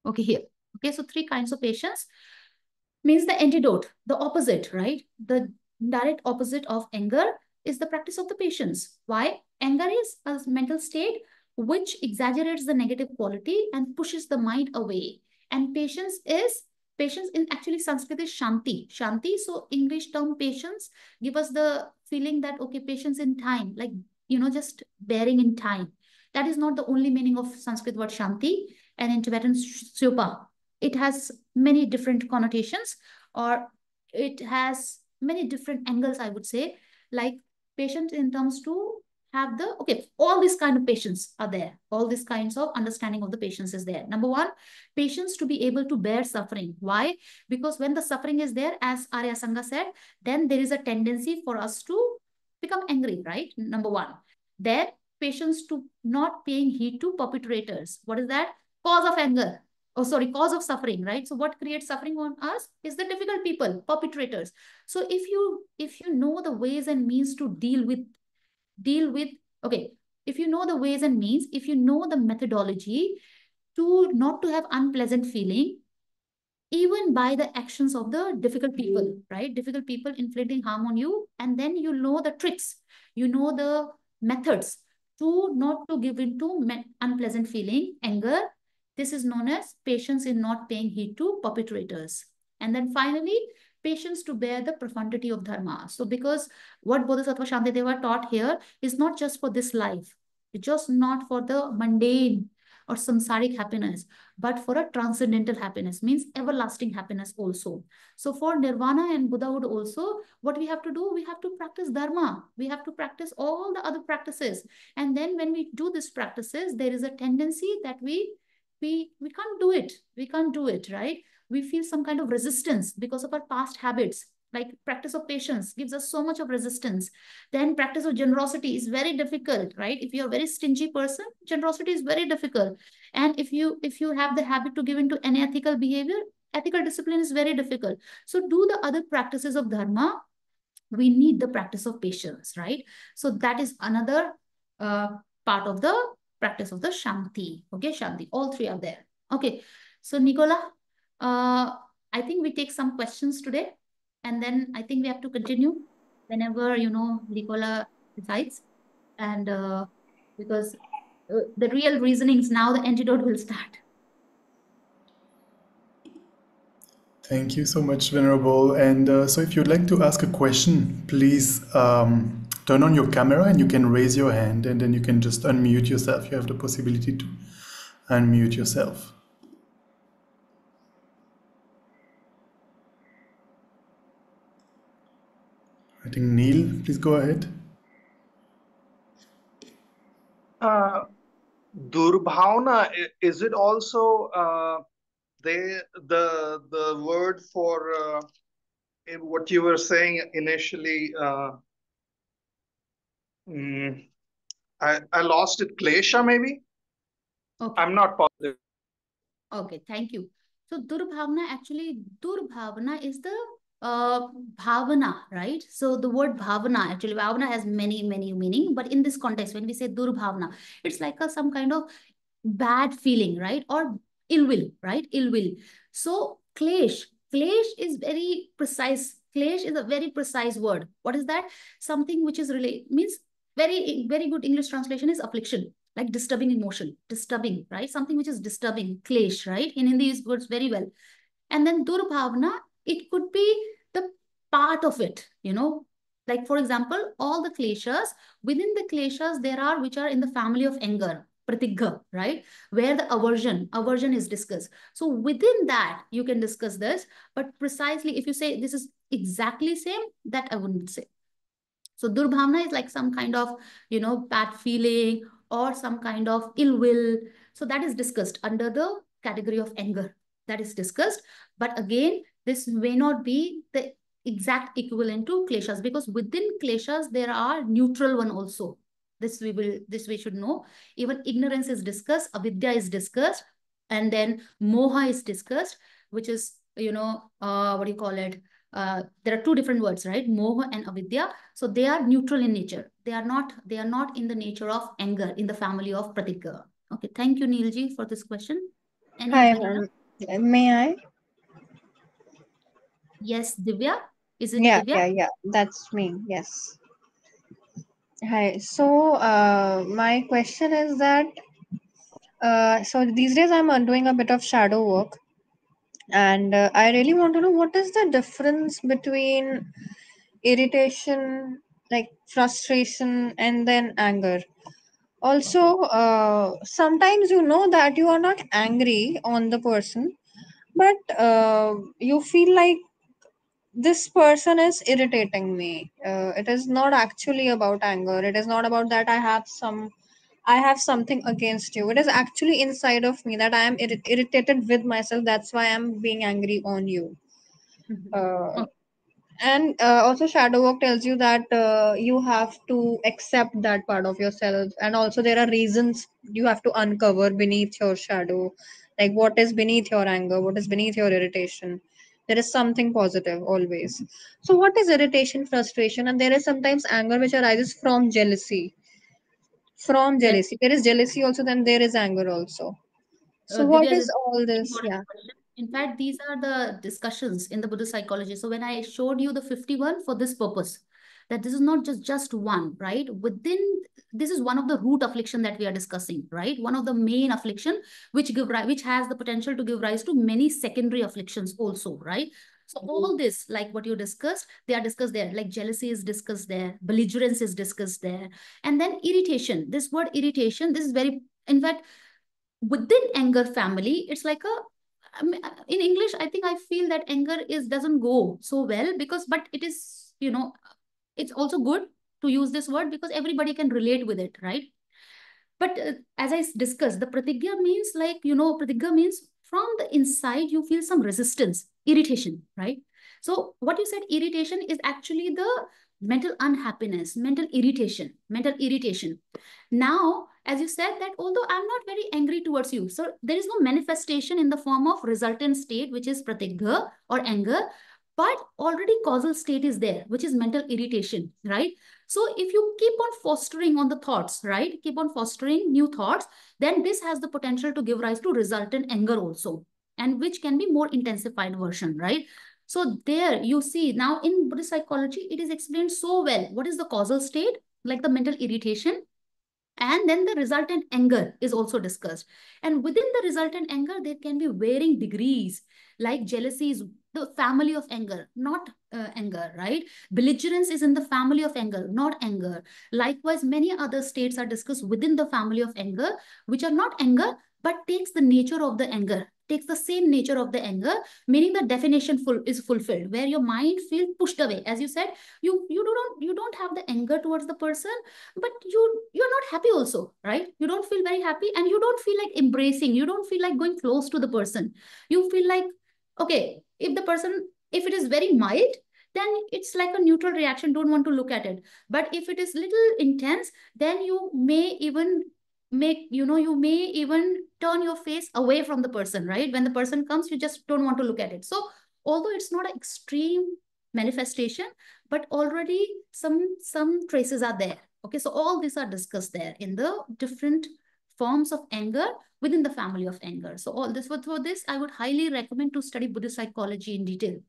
Okay, here. Okay, so 3 kinds of patience means the antidote, the opposite, right? The direct opposite of anger is the practice of the patience. Why? Anger is a mental state which exaggerates the negative quality and pushes the mind away. And patience in actually Sanskrit is Shanti. Shanti, so English term patience give us the feeling that, okay, patience in time, like just bearing in time. That is not the only meaning of Sanskrit word Shanti, and in Tibetan Tsupa. It has many different connotations, or it has many different angles, I would say, like patience in terms to have the, all these kind of patience are there. All these kinds of understanding of the patience is there. Number one, patience to be able to bear suffering. Why? Because when the suffering is there, as Arya Sangha said, then there is a tendency for us to become angry, right? Number one. Then patience to not paying heed to perpetrators. What is that? Cause of anger. Oh, sorry, cause of suffering, right? So what creates suffering on us is the difficult people, perpetrators. So if you know the ways and means to deal with, if you know the ways and means, if you know the methodology to not to have unpleasant feeling, even by the actions of the difficult people, right? Difficult people inflicting harm on you, and then you know the tricks, you know the methods to not to give into unpleasant feeling, anger. This is known as patience in not paying heed to perpetrators. And then finally, patience to bear the profundity of Dharma. So because what Bodhisattva Śāntideva taught here is not just for this life, it's just not for the mundane or samsaric happiness, but for a transcendental happiness, means everlasting happiness also. So for nirvana and Buddhahood also, what we have to do, we have to practice Dharma. We have to practice all the other practices. And then when we do these practices, there is a tendency that we can't do it. We can't do it, right? We feel some kind of resistance because of our past habits. Like practice of patience gives us so much of resistance. Then practice of generosity is very difficult, right? If you're a very stingy person, generosity is very difficult. And if you have the habit to give into unethical behavior, ethical discipline is very difficult. So do the other practices of Dharma. We need the practice of patience, right? So that is another part of the practice of the Shanti. Okay, Shanti. All three are there. Okay. So Nicola, I think we take some questions today, and then I think we have to continue whenever, Nicola decides. And because the real reasonings now, the antidote will start. Thank you so much, Venerable. And so if you'd like to ask a question, please turn on your camera and you can raise your hand, and then you can just unmute yourself. You have the possibility to unmute yourself. I think Neil, please go ahead. Durbhavana, is it also the word for what you were saying initially? I lost it. Klesha, maybe? Okay. I'm not positive. Okay, thank you. So Durbhavana, actually, Durbhavana is the bhavana, right? So the word bhavana, actually, bhavana has many, many meaning. But in this context, when we say Durbhavana, it's like some kind of bad feeling, right? Or ill will, right? Ill will. So klesh is very precise. Klesh is a very precise word. What is that? Something which is related, means very, very good English translation is affliction, like disturbing emotion, disturbing, right? Something which is disturbing, klesh, right? In Hindi, it works very well. And then Durbhavana, it could be the part of it, like for example, all the kleshas, within the kleshas, there are which are in the family of anger, pratigha, right? Where the aversion is discussed. So within that, you can discuss this, but precisely if you say this is exactly same, that I wouldn't say. So Durbhavana is like some kind of, bad feeling or some kind of ill will. So that is discussed under the category of anger. That is discussed. But again, this may not be the exact equivalent to kleshas, because within kleshas, there are neutral one also. This we should know. Even ignorance is discussed, avidya is discussed, and then moha is discussed, which is, what do you call it? There are two different words, right? Moha and avidya. So they are neutral in nature. They are not in the nature of anger, in the family of pratigha. Okay, thank you, Neilji, for this question. Hi, ma'am. May I? Yes, Divya. Is it Divya? Yeah, that's me. Yes. Hi. So, my question is that, so these days I'm doing a bit of shadow work, and I really want to know what is the difference between irritation like frustration and then anger. Also, sometimes you know that you are not angry on the person, but you feel like this person is irritating me. It is not actually about anger. It is not about that I have something against you. It is actually inside of me that I am irritated with myself. That's why I'm being angry on you. Uh, Okay. and also shadow work tells you that you have to accept that part of yourself, and also there are reasons you have to uncover beneath your shadow, like what is beneath your anger, what is beneath your irritation. There is something positive always. So what is irritation, frustration, and there is sometimes anger which arises from jealousy. From Yes. jealousy there is jealousy also, then there is anger also. So what Divya, this is is all a very this? important Yeah. question. In fact, these are the discussions in the Buddhist psychology. So when I showed you the 51 for this purpose, that this is not just one, right? Within this is one of the root affliction that we are discussing, right? One of the main affliction which has the potential to give rise to many secondary afflictions also, right? So all this, like what you discussed, they are discussed there. Like jealousy is discussed there, belligerence is discussed there, and then irritation. This word irritation, this is very, in fact, within anger family, it's like a, I mean, in English, I think I feel that anger is doesn't go so well because, but it is, it's also good to use this word because everybody can relate with it, right? But as I discussed, the pratigya means like, pratigya means from the inside, you feel some resistance, irritation, right? So what you said, irritation is actually the mental unhappiness, mental irritation, mental irritation. Now, as you said that although I'm not very angry towards you, so there is no manifestation in the form of resultant state, which is pratigya or anger, but already causal state is there, which is mental irritation, right? So if you keep on fostering on the thoughts, right? Keep on fostering new thoughts, then this has the potential to give rise to resultant anger also, and which can be more intensified version, right? So there you see now in Buddhist psychology, it is explained so well. What is the causal state? Like the mental irritation, and then the resultant anger is also discussed. And within the resultant anger, there can be varying degrees, like jealousy is the family of anger, not anger, right? Belligerence is in the family of anger, not anger. Likewise, many other states are discussed within the family of anger, which are not anger, but takes the nature of the anger, takes the same nature of the anger, meaning the definition is fulfilled, where your mind feels pushed away. As you said, you don't have the anger towards the person, but you're not happy also, right? You don't feel very happy, and you don't feel like embracing, you don't feel like going close to the person. You feel like, okay, if the person, if it is very mild, then it's like a neutral reaction, don't want to look at it. But if it is little intense, then you may even you may even turn your face away from the person, right? When the person comes, you just don't want to look at it. So although it's not an extreme manifestation, but already some traces are there. Okay, so all these are discussed there in the different forms of anger within the family of anger. So all this, for this, I would highly recommend to study Buddhist psychology in detail.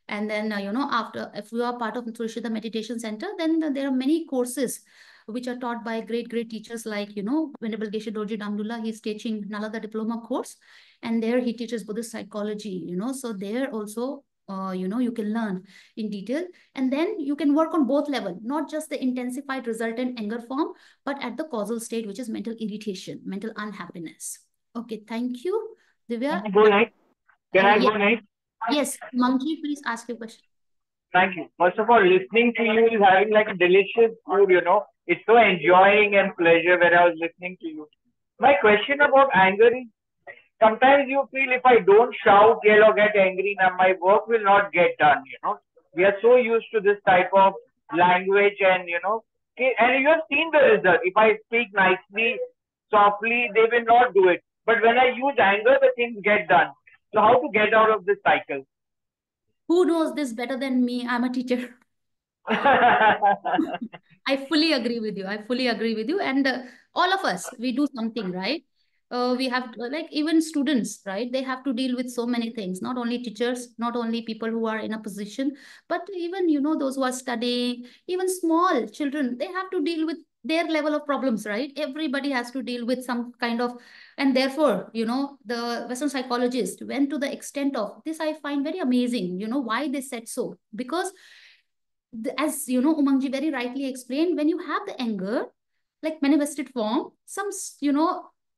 And then, after, if you are part of Tushita Meditation Center, then there are many courses which are taught by great teachers like, Venerable Geshe Dorji Damdullah. He's teaching Nalanda diploma course, and there he teaches Buddhist psychology, so there also, you can learn in detail, and then you can work on both level, not just the intensified resultant anger form, but at the causal state, which is mental irritation, mental unhappiness. Okay, thank you, Can Divya. I go next? Can I Yes, go next? yes, Monkey, please ask your question. Thank you. First of all, listening to you is having like a delicious food. It's so enjoying and pleasure when I was listening to you. My question about anger is sometimes you feel if I don't shout, yell, or get angry, now my work will not get done. We are so used to this type of language and you have seen the result. If I speak nicely, softly, they will not do it. But when I use anger, the things get done. So how to get out of this cycle? Who knows this better than me? I'm a teacher. I fully agree with you. I fully agree with you. And all of us, we do something, right? We have to, like even students, right? They have to deal with so many things, not only teachers, not only people who are in a position, but even, those who are studying, even small children, they have to deal with their level of problems, right? Everybody has to deal with some kind of, and therefore, the Western psychologists went to the extent of this. I find very amazing, why they said so, because as you know, Umangji very rightly explained, when you have the anger, like manifested form,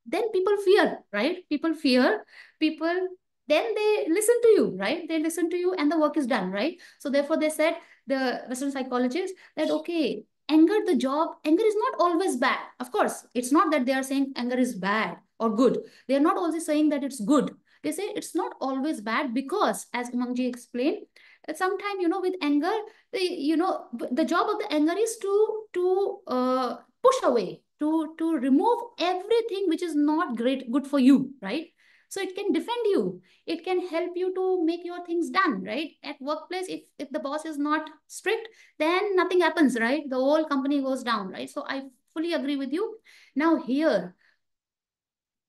then people fear, right? People fear, then they listen to you, right? They listen to you and the work is done, right? So therefore they said, the Western psychologists, that, okay, anger is not always bad. Of course, it's not that they are saying anger is bad or good. They are not always saying that it's good. They say it's not always bad because, as Umangji explained, sometimes, with anger, the job of the anger is to push away, to remove everything which is not good for you, right? So it can defend you. It can help you to make your things done, right? At workplace, if the boss is not strict, then nothing happens, right? The whole company goes down, right? So I fully agree with you. Now here,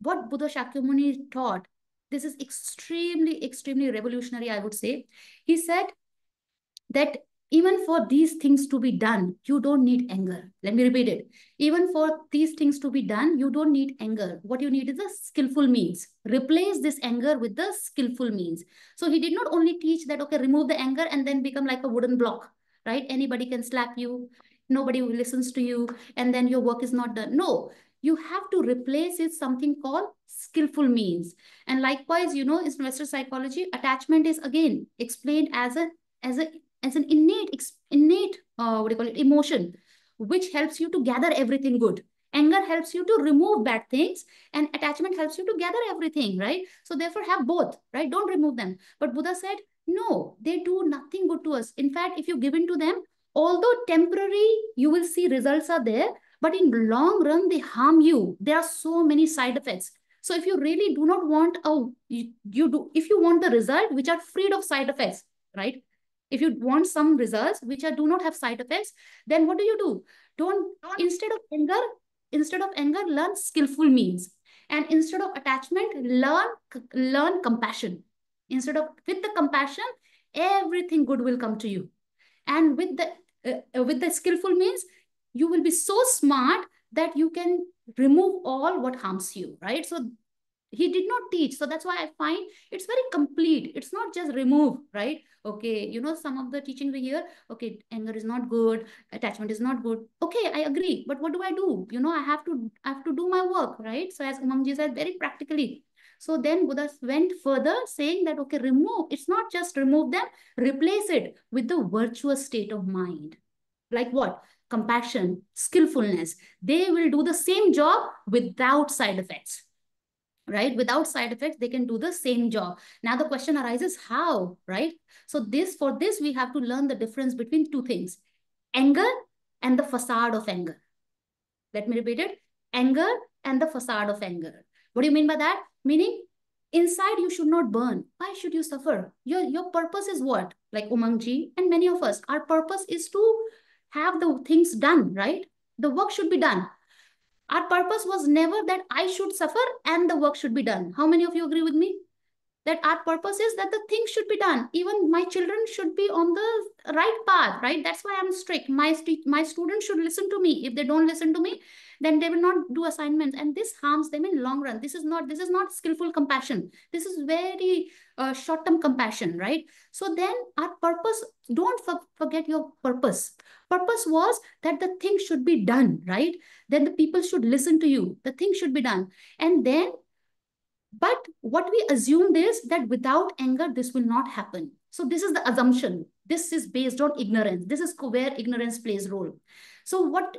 what Buddha Shakyamuni taught, this is extremely, extremely revolutionary, I would say. He said that even for these things to be done, you don't need anger. Let me repeat it. Even for these things to be done, you don't need anger. What you need is a skillful means. Replace this anger with the skillful means. So he did not only teach that, okay, remove the anger and then become like a wooden block, right? Anybody can slap you. Nobody listens to you. And then your work is not done. No, you have to replace it something called skillful means. And likewise, in Western psychology, attachment is again explained as an innate emotion, which helps you to gather everything good. Anger helps you to remove bad things, and attachment helps you to gather everything, right? So therefore have both, right? Don't remove them. But Buddha said, no, they do nothing good to us. In fact, if you give in to them, although temporary, you will see results are there, but in long run, they harm you. There are so many side effects. So if you really do not want, if you want the result which are freed of side effects, right? If you want some results which do not have side effects, then what do? Instead of anger, learn skillful means. And instead of attachment, learn compassion. With the compassion, everything good will come to you. And with the skillful means, you will be so smart that you can remove all what harms you, right? So he did not teach. So that's why I find it's very complete. It's not just remove, right? Okay, some of the teaching we hear, okay, anger is not good, attachment is not good. Okay, I agree. But what do I do? I have to do my work, right? So as Umangji said, very practically. So then Buddha went further saying that, okay, remove. It's not just remove them, replace it with the virtuous state of mind. Like what? Compassion, skillfulness. They will do the same job without side effects. Right? Without side effects, they can do the same job. Now the question arises, how, right? So for this, we have to learn the difference between two things, anger and the facade of anger. Let me repeat it, anger and the facade of anger. What do you mean by that? Meaning, inside you should not burn. Why should you suffer? Your purpose is what? Like Umangji and many of us, our purpose is to have the things done, right? The work should be done. Our purpose was never that I should suffer and the work should be done. How many of you agree with me? That our purpose is that the things should be done. Even my children should be on the right path, right? That's why I'm strict. My students should listen to me. If they don't listen to me, then they will not do assignments. And this harms them in long run. This is not skillful compassion. This is very short-term compassion, right? So then our purpose, don't forget your purpose. Purpose was that the thing should be done, right? Then the people should listen to you. The thing should be done. And then, but what we assumed is that without anger, this will not happen. So this is the assumption. This is based on ignorance. This is where ignorance plays role. So what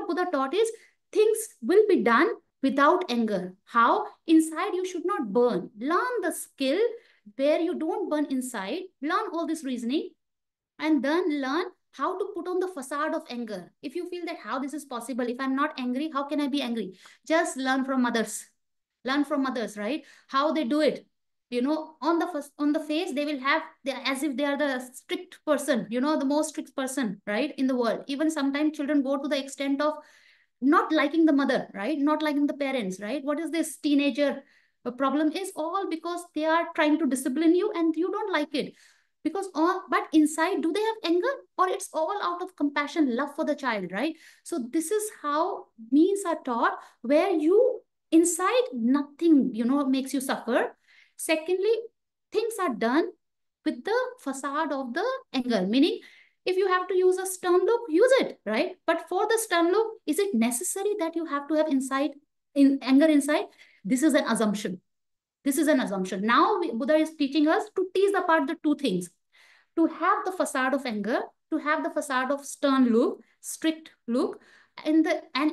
Buddha taught is things will be done without anger. How? Inside you should not burn. Learn the skill where you don't burn inside. Learn all this reasoning and then learn how to put on the facade of anger. If you feel that how this is possible, if I'm not angry, how can I be angry? Just learn from others. Learn from others, right? How they do it. On the face, they will have, as if they are the strict person, the most strict person, right, in the world. Even sometimes children go to the extent of not liking the mother, right? Not liking the parents, right? What is this teenager problem? Is all because they are trying to discipline you and you don't like it. But inside, do they have anger, or it's all out of compassion, love for the child, right? So this is how means are taught, where you inside nothing, makes you suffer. Secondly, things are done with the facade of the anger, meaning If you have to use a stern look, use it, right? But for the stern look, is it necessary that you have to have anger inside? This is an assumption. This is an assumption. Now Buddha is teaching us to tease apart the two things. To have the facade of anger, to have the facade of stern look, strict look, and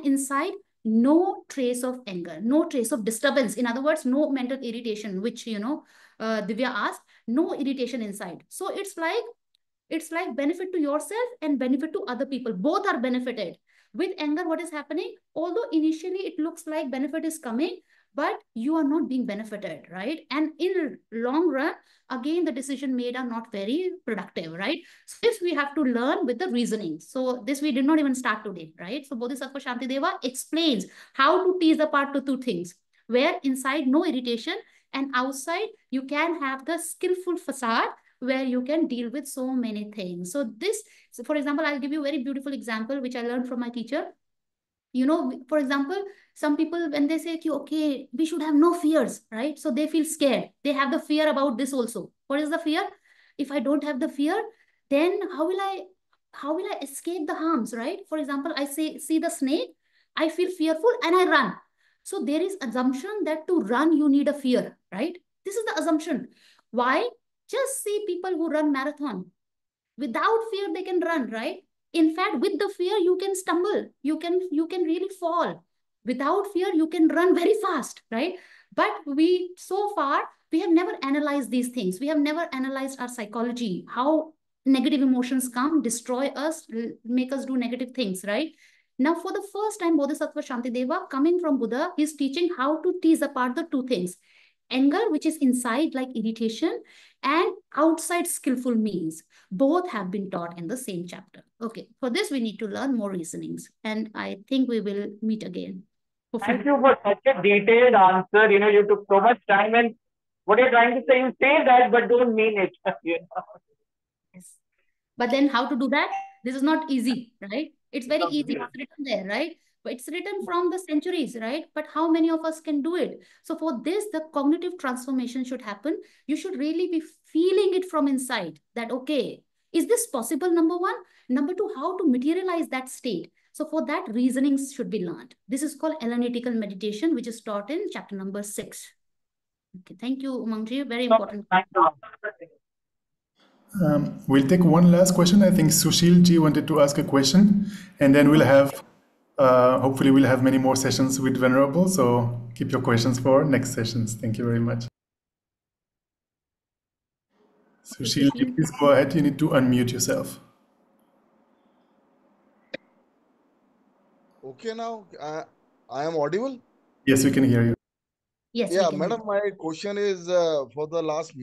inside no trace of anger, no trace of disturbance. In other words, no mental irritation, which Divya asked, no irritation inside. So it's like benefit to yourself and benefit to other people. Both are benefited. With anger, what is happening? Although initially it looks like benefit is coming, but you are not being benefited, right? And in long run, again, the decision made are not very productive, right? So this we have to learn with the reasoning. So this we did not even start today, right? So Bodhisattva Śāntideva explains how to tease apart the two things, where inside no irritation and outside you can have the skillful facade where you can deal with so many things. So for example, I'll give you a very beautiful example, which I learned from my teacher. For example, some people, when they say, okay, we should have no fears, right? So they feel scared. They have the fear about this also. What is the fear? If I don't have the fear, then how will I escape the harms, right? For example, I see the snake, I feel fearful and I run. So there is assumption that to run, you need a fear, right? This is the assumption. Why? Just see people who run marathon. Without fear, they can run, right? In fact, with the fear, you can stumble. You can really fall. Without fear, you can run very fast, right? But so far, we have never analyzed these things. We have never analyzed our psychology, how negative emotions come, destroy us, make us do negative things, right? Now, for the first time, Bodhisattva Śāntideva, coming from Buddha, is teaching how to tease apart the two things. Anger, which is inside like irritation, and outside skillful means. Both have been taught in the same chapter. Okay, for this we need to learn more reasonings, and I think we will meet again. Thank you for such a detailed answer. You took so much time, and what you're trying to say, you say that, but don't mean it. Yes. But then how to do that? This is not easy, right? It's very easy. It's written there, right? But it's written from the centuries, right? But how many of us can do it? So for this, the cognitive transformation should happen. You should really be feeling it from inside that, okay, is this possible, number one? Number two, how to materialize that state. So for that, reasonings should be learned. This is called analytical meditation, which is taught in chapter number 6. Okay, thank you, Umangji. Very important. We'll take one last question. I think Sushil ji wanted to ask a question, and then we'll have, hopefully we'll have many more sessions with Venerable. So keep your questions for next sessions. Thank you very much. Sushil ji, please go ahead. You need to unmute yourself. Okay, now I am audible? Yes, we can hear you. Yes. Yeah, madam, my question is for the last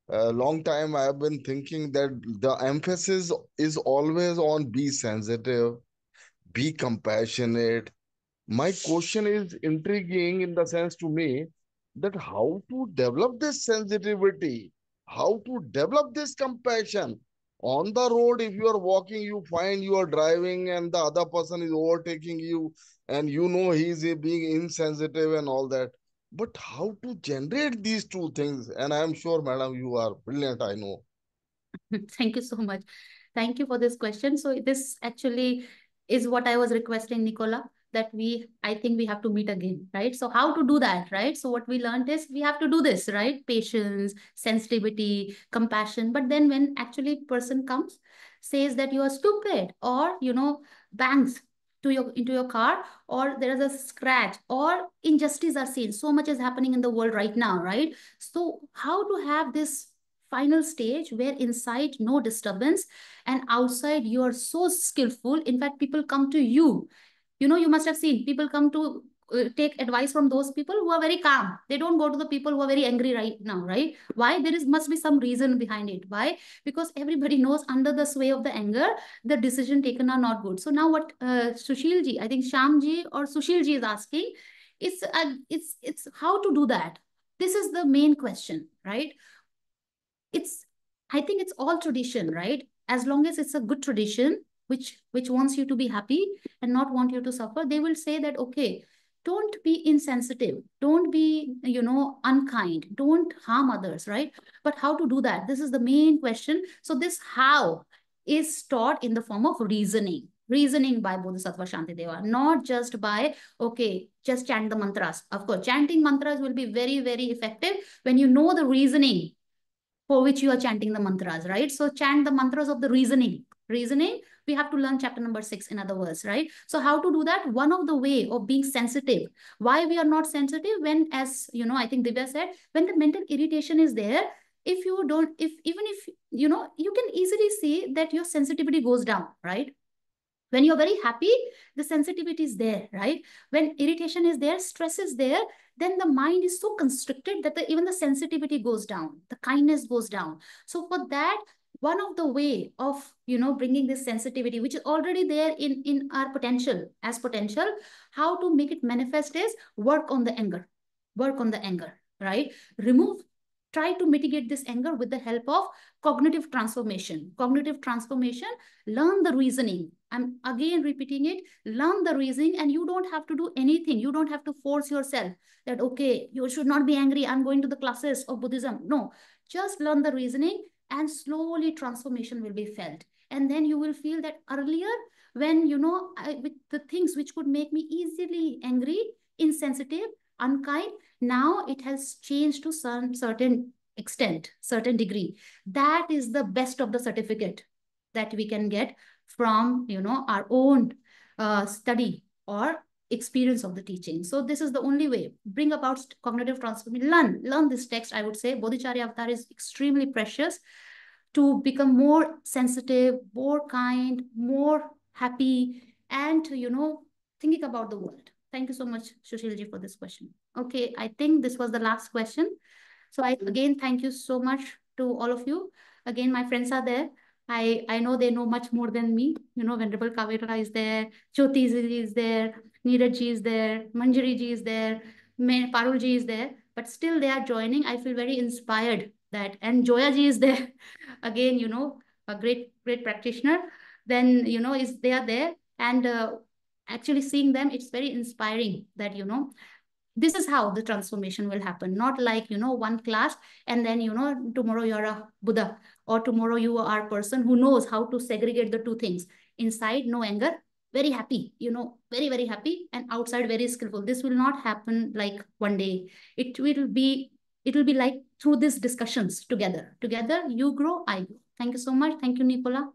long time, I have been thinking that the emphasis is always on be sensitive, be compassionate. My question is intriguing in the sense to me that how to develop this sensitivity, how to develop this compassion. On the road, if you are walking, you find you are driving and the other person is overtaking you and he is being insensitive and all that. But how to generate these two things? And I am sure, madam, you are brilliant, I know. Thank you so much. Thank you for this question. So this actually is what I was requesting, Nicola, that I think we have to meet again, right? So how to do that, right? So what we learned is we have to do this, right? Patience, sensitivity, compassion. But then when actually person comes, says that you are stupid or, bangs into your car, or there is a scratch or injustice are seen. So much is happening in the world right now, right? So how to have this final stage where inside no disturbance and outside you are so skillful. In fact, people come to you. You must have seen people come to take advice from those people who are very calm. They don't go to the people who are very angry right now, right? Why? Must be some reason behind it. Why? Because everybody knows under the sway of the anger, the decision taken are not good. So now what Sushilji, I think Shyamji or Sushilji is asking, it's how to do that. This is the main question, right? I think it's all tradition, right? As long as it's a good tradition, which wants you to be happy and not want you to suffer, they will say that, okay, don't be insensitive. Don't be, unkind. Don't harm others, right? But how to do that? This is the main question. So this how is taught in the form of reasoning. Reasoning by Bodhisattva Śāntideva, not just by, okay, just chant the mantras. Of course, chanting mantras will be very, very effective when you know the reasoning for which you are chanting the mantras, right? So chant the mantras of the reasoning. Reasoning, we have to learn chapter number 6, in other words, right? So how to do that? One of the way of being sensitive. Why we are not sensitive? When, as you know, I think Divya said, when the mental irritation is there, if you don't, even if, you know, you can easily see that your sensitivity goes down, right? When you're very happy, the sensitivity is there, right? When irritation is there, stress is there, then the mind is so constricted that even the sensitivity goes down, the kindness goes down. So for that, one of the way of, you know, bringing this sensitivity, which is already there in our potential, as potential, how to make it manifest is work on the anger, right? Try to mitigate this anger with the help of cognitive transformation. Cognitive transformation, learn the reasoning. I'm again repeating it, learn the reasoning, and you don't have to do anything. You don't have to force yourself that, okay, you should not be angry, I'm going to the classes of Buddhism. No, just learn the reasoning and slowly transformation will be felt. And then you will feel that earlier when, you know, with the things which could make me easily angry, insensitive, unkind, now it has changed to some certain extent, certain degree. That is the best of the certificate that we can get from, you know, our own study or experience of the teaching. So this is the only way. Bring about cognitive transformation. Learn this text. I would say Bodhicaryāvatāra is extremely precious to become more sensitive, more kind, more happy, and to, you know, thinking about the world. Thank you so much, Sushilji, for this question. Okay, I think this was the last question. So I again thank you so much to all of you. Again, my friends are there. I know they know much more than me. You know, Venerable Kavira is there, Jyoti ji is there, Neeraj ji is there, Manjari ji is there, Parul ji is there, but still they are joining. I feel very inspired that, and Joya ji is there. Again, you know, a great practitioner. Then, you know, they are there, and actually seeing them, it's very inspiring that, you know, this is how the transformation will happen. Not like, you know, one class and then, you know, tomorrow you're a Buddha, or tomorrow you are a person who knows how to segregate the two things. Inside, no anger, very happy, you know, very, very happy, and outside very skillful. This will not happen like one day. It will be like through these discussions together. Together, you grow, I grow. Thank you so much. Thank you, Nicola.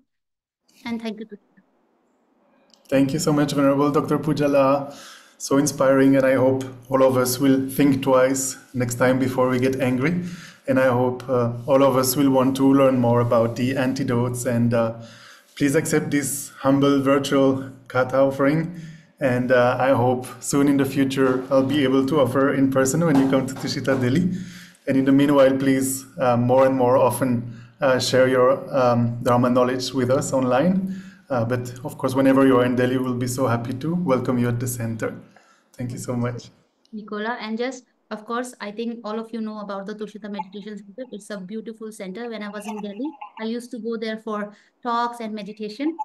And thank you to Thank you so much, Venerable Dr. Pujala. So inspiring, and I hope all of us will think twice next time before we get angry. And I hope all of us will want to learn more about the antidotes. And please accept this humble virtual kata offering. And I hope soon in the future I'll be able to offer in person when you come to Tushita, Delhi. And in the meanwhile, please more and more often share your Dharma knowledge with us online. But of course, whenever you're in Delhi, we'll be so happy to welcome you at the center. Thank you so much. Nicola. And just, of course, I think all of you know about the Tushita Meditation Center. It's a beautiful center. When I was in Delhi, I used to go there for talks and meditation.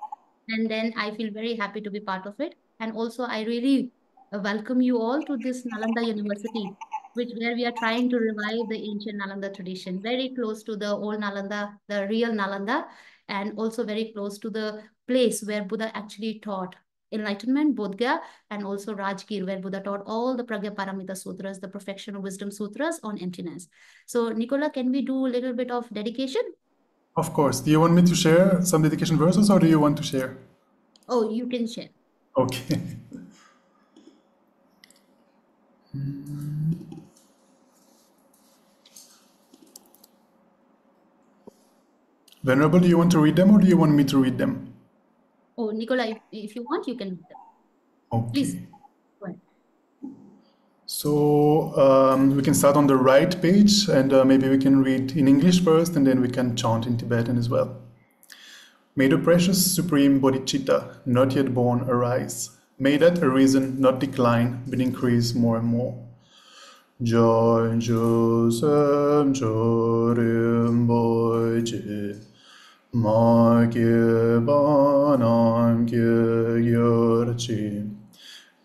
And then I feel very happy to be part of it. And also, I really welcome you all to this Nalanda University, where we are trying to revive the ancient Nalanda tradition, very close to the old Nalanda, the real Nalanda, and also very close to the place where Buddha actually taught enlightenment, Bodhgaya, and also Rajgir, where Buddha taught all the Pragya Paramita Sutras, the Perfection of Wisdom Sutras on emptiness. So, Nicola, can we do a little bit of dedication? Of course. Do you want me to share some dedication verses, or do you want to share? Oh, you can share. Okay. Venerable, do you want to read them, or do you want me to read them? Oh, Nicola, if you want, you can read them. Okay. Please. Go ahead. So we can start on the right page, and maybe we can read in English first, and then we can chant in Tibetan as well. May the precious supreme bodhicitta, not yet born, arise. May that arisen not decline, but increase more and more. Joy Joseph Jorim Boyji Ma Kye Banam Kye Yorchi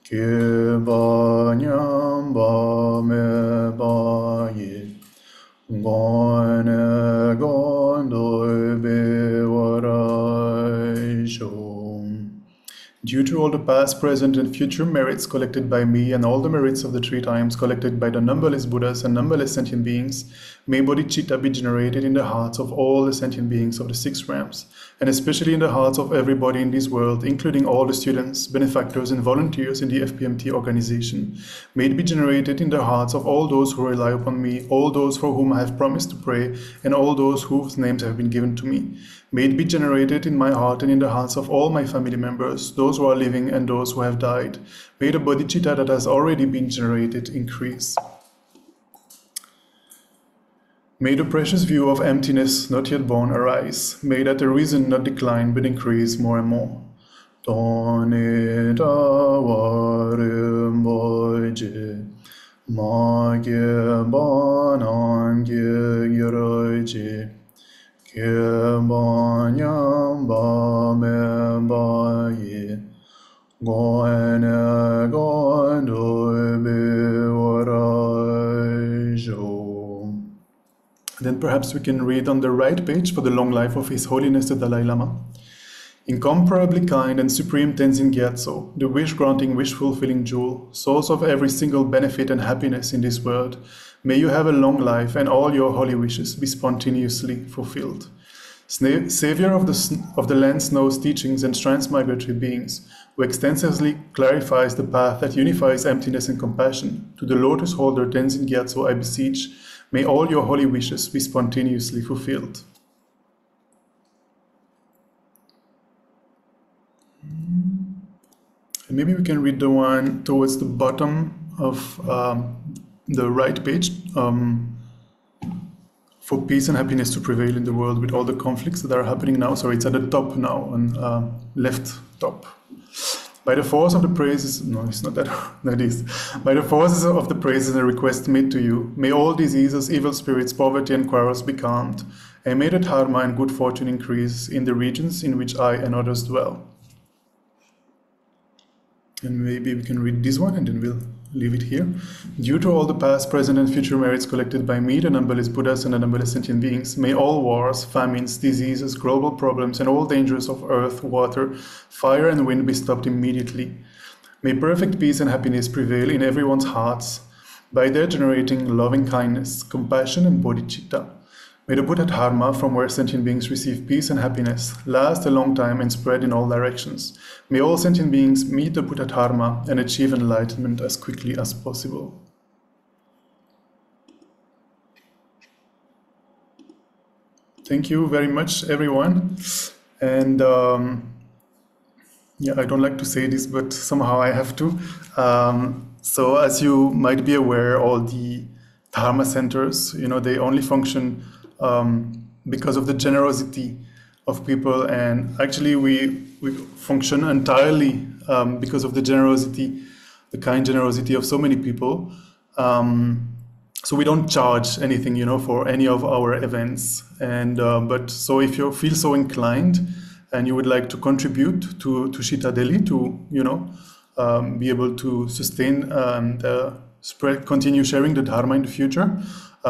Kye Banyam Ba Me Ba Yi Gone Gondoi Be Wara Due to all the past, present, and future merits collected by me and all the merits of the 3 times collected by the numberless Buddhas and numberless sentient beings, may bodhicitta be generated in the hearts of all the sentient beings of the 6 realms, and especially in the hearts of everybody in this world, including all the students, benefactors, and volunteers in the FPMT organization. May it be generated in the hearts of all those who rely upon me, all those for whom I have promised to pray, and all those whose names have been given to me. May it be generated in my heart and in the hearts of all my family members, those who are living and those who have died. May the bodhicitta that has already been generated increase. May the precious view of emptiness not yet born arise. May that arisen not decline but increase more and more. Then perhaps we can read on the right page for the long life of His Holiness the Dalai Lama. Incomparably kind and supreme Tenzin Gyatso, the wish-granting, wish-fulfilling jewel, source of every single benefit and happiness in this world, may you have a long life and all your holy wishes be spontaneously fulfilled. Savior of the land snow's teachings and transmigratory beings, who extensively clarifies the path that unifies emptiness and compassion, to the lotus holder Tenzin Gyatso I beseech, may all your holy wishes be spontaneously fulfilled. And maybe we can read the one towards the bottom of the right page. For peace and happiness to prevail in the world with all the conflicts that are happening now. Sorry, it's at the top now, on left top. By the force of the praises, no, it's not that, that is. By the forces of the praises and requests made to you, may all diseases, evil spirits, poverty, and quarrels be calmed, and may the dharma and good fortune increase in the regions in which I and others dwell. And maybe we can read this one and then we'll leave it here. Due to all the past, present, and future merits collected by me, the numberless Buddhas and the numberless sentient beings, may all wars, famines, diseases, global problems, and all dangers of earth, water, fire, and wind be stopped immediately. May perfect peace and happiness prevail in everyone's hearts by their generating loving kindness, compassion, and bodhicitta. May the Buddha Dharma, from where sentient beings receive peace and happiness, last a long time and spread in all directions. May all sentient beings meet the Buddha Dharma and achieve enlightenment as quickly as possible. Thank you very much, everyone. And yeah, I don't like to say this, but somehow I have to. So as you might be aware, all the Dharma centers, they only function because of the generosity of people, and actually we function entirely because of the generosity, the kind generosity of so many people. So we don't charge anything, for any of our events. And but so if you feel so inclined and you would like to contribute to Tushita Delhi to be able to sustain spread, continue sharing the Dharma in the future,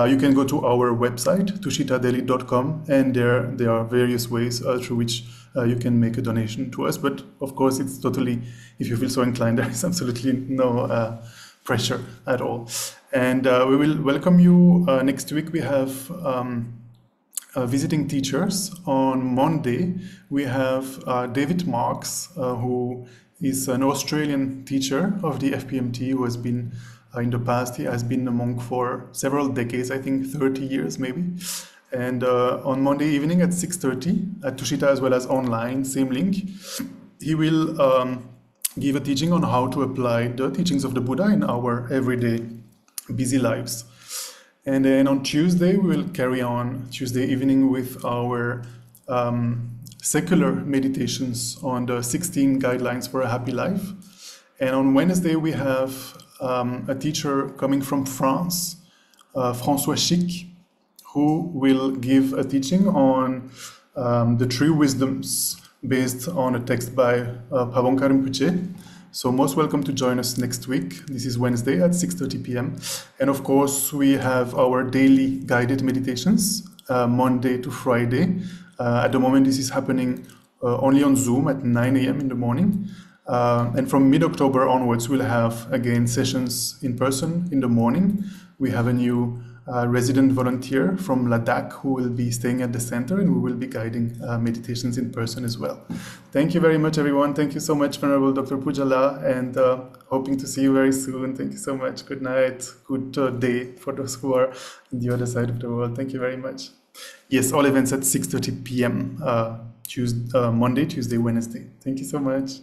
you can go to our website, tushitadelhi.com, and there are various ways through which you can make a donation to us. But of course, it's totally, if you feel so inclined, there is absolutely no pressure at all. And we will welcome you next week. We have visiting teachers. On Monday, we have David Marks, who is an Australian teacher of the FPMT, who has been in the past, he has been a monk for several decades, I think 30 years maybe. And on Monday evening at 6:30 at Tushita, as well as online, same link, he will give a teaching on how to apply the teachings of the Buddha in our everyday busy lives. And then on Tuesday, we will carry on Tuesday evening with our secular meditations on the 16 guidelines for a happy life. And on Wednesday, we have a teacher coming from France, François Chic, who will give a teaching on the true wisdoms based on a text by Pabongka Rinpoche. So most welcome to join us next week. This is Wednesday at 6:30 p.m. And of course, we have our daily guided meditations, Monday to Friday. At the moment, this is happening only on Zoom at 9 a.m. in the morning. And from mid-October onwards, we'll have again sessions in person in the morning. We have a new resident volunteer from Ladakh who will be staying at the center, and we will be guiding meditations in person as well. Thank you very much, everyone. Thank you so much, Venerable Dr. Pujala, and hoping to see you very soon. Thank you so much. Good night. Good day for those who are on the other side of the world. Thank you very much. Yes, all events at 6:30 p.m. Monday, Tuesday, Wednesday. Thank you so much.